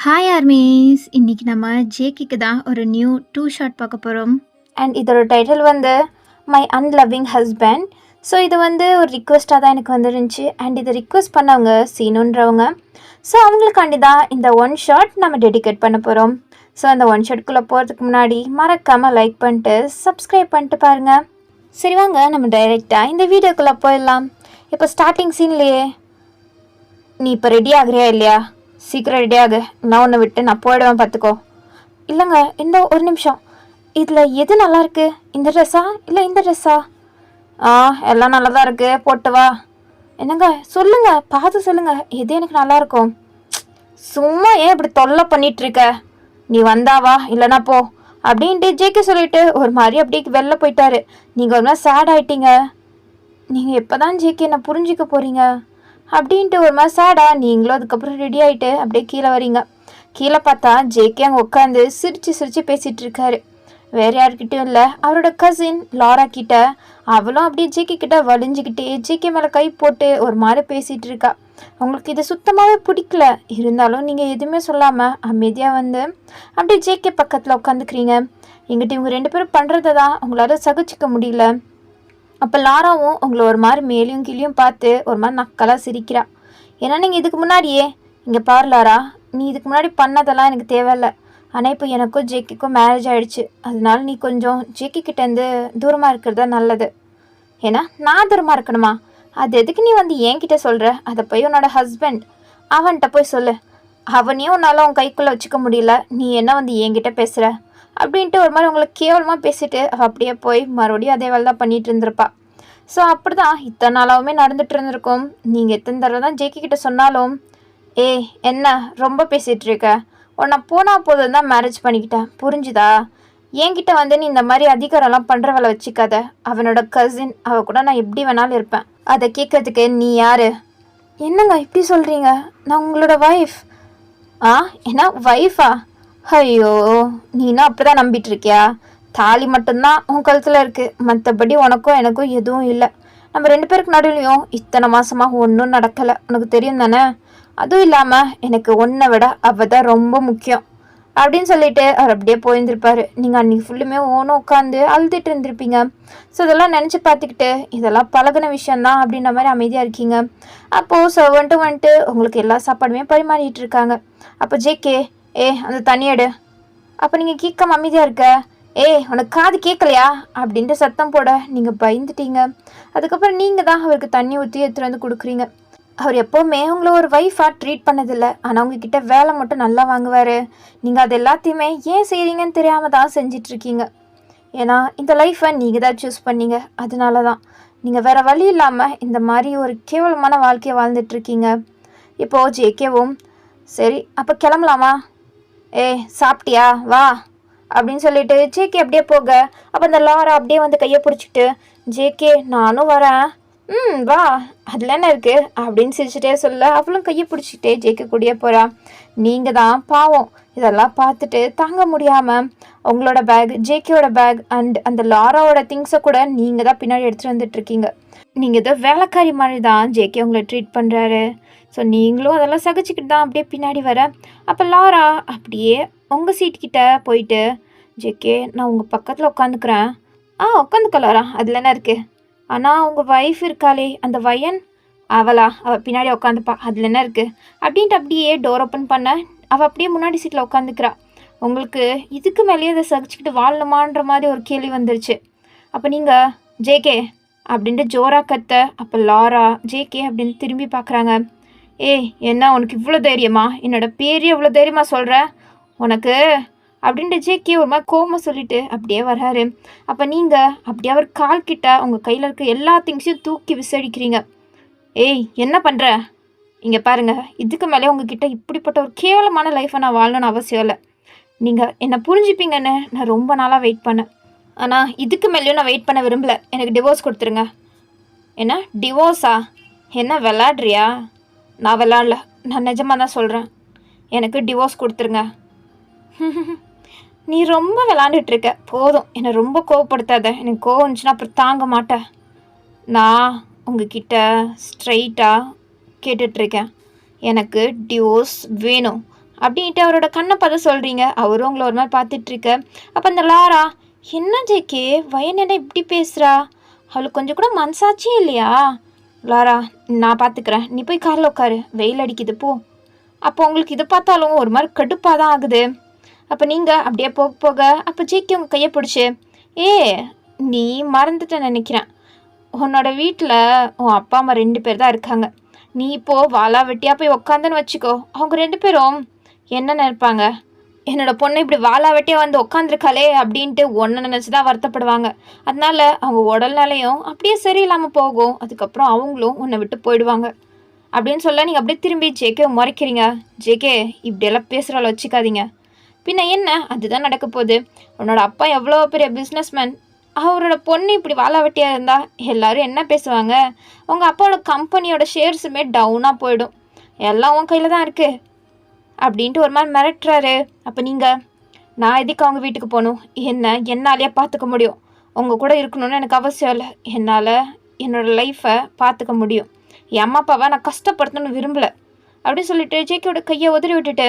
Hi armies, இன்னைக்கு நம்ம ஜேக்கிக்கு தான் ஒரு நியூ 2 ஷாட் பார்க்க போகிறோம். அண்ட் இதோட டைட்டில் வந்து மை அன்லவ்விங் ஹஸ்பண்ட். ஸோ இது வந்து ஒரு ரிக்வெஸ்ட்டாக தான் எனக்கு வந்துருந்துச்சு. அண்ட் இதை ரிக்வெஸ்ட் பண்ணவங்க சீனுன்றவங்க. ஸோ அவங்களுக்காண்டி தான் இந்த 1 ஷாட் நம்ம டெடிகேட் பண்ண போகிறோம். ஸோ அந்த 1 ஷாட்குள்ளே போகிறதுக்கு முன்னாடி மறக்காமல் லைக் பண்ணிட்டு சப்ஸ்கிரைப் பண்ணிட்டு பாருங்கள். சரி வாங்க நம்ம டைரெக்டாக இந்த வீடியோக்குள்ளே போயிடலாம். இப்போ ஸ்டார்டிங் சீன்லேயே நீ இப்போ ரெடி ஆகுறியா இல்லையா? சீக்கிரம் ரெடியாகு, நான் ஒன்று விட்டு நான் போயிடுவேன் பார்த்துக்கோ. இல்லைங்க, இந்த ஒரு நிமிஷம், இதில் எது நல்லா இருக்கு, இந்த ட்ரெஸ்ஸா இல்லை இந்த ட்ரெஸ்ஸா? எல்லாம் நல்லா தான் இருக்கு, போட்டு வா. என்னங்க சொல்லுங்க, பார்த்து சொல்லுங்க, எது எனக்கு நல்லா இருக்கும். சும்மா ஏன் இப்படி தொல்லை பண்ணிகிட்ருக்க? நீ வந்தாவா இல்லைனா போ அப்படின்ட்டு ஜேகே சொல்லிட்டு ஒரு மாதிரி அப்படியே வெளில போயிட்டாரு. நீங்கள் ஒரு மாதிரி சேட் ஆகிட்டீங்க. நீங்கள் எப்போ தான் ஜேகே என்ன புரிஞ்சிக்க போகிறீங்க அப்படின்ட்டு ஒரு மாதிரி சேடாக நீங்களும் அதுக்கப்புறம் ரெடி ஆகிட்டு அப்படியே கீழே வரீங்க. கீழே பார்த்தா ஜேகே அங்கே உட்காந்து சிரித்து பேசிகிட்டு இருக்காரு. வேறு யார்கிட்டையும் இல்லை, அவரோட கசின் லாரா கிட்ட. அவளும் அப்படியே ஜேகே கிட்ட வலிஞ்சிக்கிட்டே ஜேகே மேலே கை போட்டு ஒரு மாதிரி பேசிகிட்டு இருக்கா. உங்களுக்கு இது சுத்தமாகவே பிடிக்கல, இருந்தாலும் நீங்கள் எதுவுமே சொல்லாமல் அமைதியாக வந்து அப்படியே ஜேகே பக்கத்தில் உட்காந்துக்கிறீங்க. எங்கிட்ட இவங்க 2 பேரும் பண்ணுறதை தான் உங்களால் சகிச்சிக்க முடியல. அப்போ லாராவும் உங்களை ஒரு மாதிரி மேலேயும் கீழேயும் பார்த்து ஒரு மாதிரி நக்கலாக சிரிக்கிறா. ஏன்னா நீங்கள் இதுக்கு முன்னாடியே இங்கே பாரு லாரா, நீ இதுக்கு முன்னாடி பண்ணதெல்லாம் எனக்கு தேவையில்லை. ஆனால் இப்போ எனக்கும் ஜேக்கிக்கும் மேரேஜ் ஆகிடுச்சு. அதனால நீ கொஞ்சம் ஜேக்கி கிட்டேருந்து தூரமாக இருக்கிறது தான் நல்லது. ஏன்னா நான் தூரமாக இருக்கணுமா? அது எதுக்கு நீ வந்து என்கிட்ட சொல்கிற? அதை போய் உன்னோட ஹஸ்பண்ட் அவன்கிட்ட போய் சொல்லு. அவனையும் உன்னால் உன் கைக்குள்ளே வச்சுக்க முடியல, நீ என்ன வந்து என்கிட்ட பேசுகிற அப்படின்ட்டு ஒரு மாதிரி உங்களை கேவலமாக பேசிட்டு அப்படியே போய் மறுபடியும் அதே வேலை தான் பண்ணிகிட்டு இருந்திருப்பா. ஸோ அப்படி தான் இத்தனை நாளாகவுமே நடந்துகிட்டு இருந்திருக்கும். நீங்கள் எத்தனை தடவை தான் ஜேக்கி கிட்ட சொன்னாலும், என்ன ரொம்ப பேசிகிட்டு இருக்க, உன்னை போனால் போதும் தான் மேரேஜ் பண்ணிக்கிட்டேன், புரிஞ்சுதா? என்கிட்ட வந்து நீ இந்த மாதிரி அதிகாரம்லாம் பண்ணுற வேலை வச்சுக்காத. அவனோட கசின், அவள் கூட நான் எப்படி வேணாலும் இருப்பேன். அதை கேட்கறதுக்கு நீ யார்? என்னங்க இப்படி சொல்கிறீங்க? நான் உங்களோட ஒய்ஃப். என்ன ஒய்ஃபா? ஐயோ, நீனா அப்படிதான் நம்பிட்டு இருக்கியா? தாலி மட்டும்தான் உன் கழுத்தில் இருக்குது, மற்றபடி உனக்கும் எனக்கும் எதுவும் இல்லை. நம்ம 2 பேருக்கு நடுவுலையும் இத்தனை மாதமாக ஒன்றும் நடக்கலை, உனக்கு தெரியும் தானே? அதுவும் இல்லாமல் எனக்கு ஒன்றை விட அவள் தான் ரொம்ப முக்கியம் அப்படின்னு சொல்லிட்டு அவர் அப்படியே போயிருந்திருப்பாரு. நீங்கள் அன்றைக்கி ஃபுல்லுமே ஓனும் உட்காந்து அழுதுட்டு இருந்திருப்பீங்க. ஸோ இதெல்லாம் நினச்சி பார்த்துக்கிட்டு இதெல்லாம் பழகின விஷயந்தான் அப்படின்ற மாதிரி அமைதியாக இருக்கீங்க. அப்போது சர்வன்ட்டு வந்துட்டு உங்களுக்கு எல்லா சாப்பாடுமே பரிமாறிட்டு இருக்காங்க. அப்போ ஜேகே, அந்த தண்ணி எடு. அப்போ நீங்கள் கேட்காம அமைதியாக இருக்க. உனக்கு காது கேட்கலையா அப்படின்ட்டு சத்தம் போட நீங்கள் பயந்துட்டீங்க. அதுக்கப்புறம் நீங்கள் தான் அவருக்கு தண்ணி ஊற்றி எடுத்துகிட்டு வந்து கொடுக்குறீங்க. அவர் எப்போவுமே உங்களை ஒரு ஒய்ஃபாக ட்ரீட் பண்ணதில்லை, ஆனால் உங்ககிட்ட வேலை மட்டும் நல்லா வாங்குவார். நீங்கள் அது எல்லாத்தையுமே ஏன் செய்கிறீங்கன்னு தெரியாமல் தான் செஞ்சிட்ருக்கீங்க. ஏன்னா இந்த லைஃப்பை நீங்கள் தான் சூஸ் பண்ணீங்க. அதனால தான் நீங்கள் வேறு வழி இல்லாமல் இந்த மாதிரி ஒரு கேவலமான வாழ்க்கையை வாழ்ந்துட்டுருக்கீங்க. இப்போது ஜேகேவும், சரி அப்போ கிளம்பலாமா? சாப்பிட்டியா வா அப்படின்னு சொல்லிட்டு ஜேகே அப்படியே போக, அப்போ அந்த லாரா அப்படியே வந்து கையை பிடிச்சிக்கிட்டு, ஜேகே நானும் வரேன், வா அதில் என்ன இருக்குது அப்படின்னு சிரிச்சுட்டே சொல்ல அவளும் கையை பிடிச்சிக்கிட்டே ஜேகே கூடியே போகிறா. நீங்கள் தான் பாவம் இதெல்லாம் பார்த்துட்டு தாங்க முடியாமல் உங்களோட பேக், ஜேகேயோட பேக் அண்ட் அந்த லாராவோட திங்ஸை கூட நீங்கள் தான் பின்னாடி எடுத்துகிட்டு வந்துட்டுருக்கீங்க. நீங்கள் ஏதோ வேலைக்காரி மாதிரி தான் ஜேகே உங்களை ட்ரீட் பண்ணுறாரு. ஸோ நீங்களும் அதெல்லாம் சகிச்சுக்கிட்டு தான் அப்படியே பின்னாடி வர. அப்போ லாரா அப்படியே உங்கள் சீட்கிட்ட போயிட்டு, ஜேகே நான் உங்கள் பக்கத்தில் உட்காந்துக்கிறேன். உட்காந்துக்க லாரா, அதில் என்ன இருக்குது? ஆனால் உங்கள் ஒய்ஃப் இருக்காளே அந்த வயன், அவள் பின்னாடி உட்காந்துப்பா, அதில் என்ன இருக்குது அப்படின்ட்டு அப்படியே டோர் ஓப்பன் பண்ண அவள் அப்படியே முன்னாடி சீட்டில் உட்காந்துக்கிறா. உங்களுக்கு இதுக்கு மேலேயே அதை சகிச்சுக்கிட்டு வாழணுமான்ற மாதிரி ஒரு கேள்வி வந்துருச்சு. அப்போ நீங்கள் ஜேகே அப்படின்ட்டு ஜோராக கத்த. அப்போ லாரா ஜேகே அப்படின்னு திரும்பி பார்க்குறாங்க. என்ன உனக்கு இவ்வளோ தைரியமா? என்னோட பேரே இவ்வளோ தைரியமா சொல்கிற உனக்கு அப்படின்ட்டு ஜேகே ஒரு மாதிரி கோமா சொல்லிட்டு அப்படியே வர்றாரு. அப்போ நீங்கள் அப்படியே அவர் கால்கிட்ட உங்கள் கையில் இருக்க எல்லா திங்ஸையும் தூக்கி விசடிக்கிறீங்க. என்ன பண்ணுற? இங்கே பாருங்கள், இதுக்கு மேலே உங்ககிட்ட இப்படிப்பட்ட ஒரு கேவலமான லைஃப்பை நான் வாழணும்னு அவசியம் இல்லை. நீங்கள் என்னை புரிஞ்சுப்பீங்கன்னு நான் ரொம்ப நாளாக வெயிட் பண்ணேன். ஆனால் இதுக்கு மேலேயும் நான் வெயிட் பண்ண விரும்பலை. எனக்கு டிவோர்ஸ் கொடுத்துருங்க. என்ன டிவோர்ஸா? என்ன விளாட்றியா? நான் விளாட்ல, நான் நிஜமாக தான் சொல்கிறேன். எனக்கு டிவோர்ஸ் கொடுத்துருங்க. நீ ரொம்ப விளாண்டுட்ருக்க, போதும், என்னை ரொம்ப கோவப்படுத்தாத. எனக்கு கோவம் இருந்துச்சுன்னா அப்புறம் தாங்க மாட்டேன். நான் உங்ககிட்ட ஸ்ட்ரைட்டாக கேட்டுட்ருக்கேன், எனக்கு டிவோர்ஸ் வேணும். அப்படின்ட்டு அவரோட கண்ணை பார்த்து சொல்கிறீங்க. அவரும் உங்களை ஒரு மாதிரி பார்த்துட்ருக்க. அப்போ அந்த லாரா, என்ன ஜேகே வயன் என்ன இப்படி பேசுகிறா, அவளுக்கு கொஞ்சம் கூட மனசாட்சியே இல்லையா? லாரா, நான் பார்த்துக்கிறேன், நீ போய் காரில் உட்காரு, வெயில் அடிக்குது போ. அப்போ உங்களுக்கு இதை பார்த்தாலும் ஒரு மாதிரி கடுப்பாக தான் ஆகுது. அப்போ நீங்கள் அப்படியே போக போக அப்போ ஜேகே உங்கள் கையை பிடிச்சி, ஏ நீ மறந்துட்ட நினைக்கிறேன், உன்னோட வீட்டில் உன் அப்பா அம்மா 2 பேர் தான் இருக்காங்க. நீ இப்போது வாலா வெட்டியாக போய் உக்காந்துன்னு வச்சுக்கோ. அவங்க 2 பேரும் என்ன நினைப்பாங்க, என்னோட பொண்ணு இப்படி வாலா வெட்டியாக வந்து உட்காந்துருக்காளே அப்படின்ட்டு ஒன்றை நினச்சி தான் வருத்தப்படுவாங்க. அதனால அவங்க உடல்நிலையும் அப்படியே சரியில்லாமல் போகும். அதுக்கப்புறம் அவங்களும் உன்னை விட்டு போயிடுவாங்க அப்படின்னு சொல்ல நீங்கள் அப்படியே திரும்பி ஜேகே முறைக்கிறீங்க. ஜேகே இப்படியெல்லாம் பேசுகிறால வச்சுக்காதீங்க. பின்ன என்ன, அதுதான் நடக்க போகுது. உன்னோட அப்பா எவ்வளோ பெரிய பிஸ்னஸ்மேன், அவரோட பொண்ணு இப்படி வாழா வெட்டியாக இருந்தால் எல்லோரும் என்ன பேசுவாங்க? உங்கள் அப்பாவோட கம்பெனியோட ஷேர்ஸுமே டவுனாக போயிடும். எல்லாம் உன் கையில் தான் இருக்குது அப்படின்ட்டு ஒரு மாதிரி மிரட்டுறாரு. அப்போ நீங்கள், நான் எதுக்கு அவங்க வீட்டுக்கு போகணும்? என்னாலேயே பார்த்துக்க முடியும். உங்கள் கூட இருக்கணும்னு எனக்கு அவசியம் இல்லை. என்னால் என்னோடய லைஃப்பை பார்த்துக்க முடியும். என் அம்மா அப்பாவை நான் கஷ்டப்படுத்தணும்னு விரும்பலை அப்படின்னு சொல்லிட்டு ஜேகேயோட கையை உதறி விட்டுட்டு,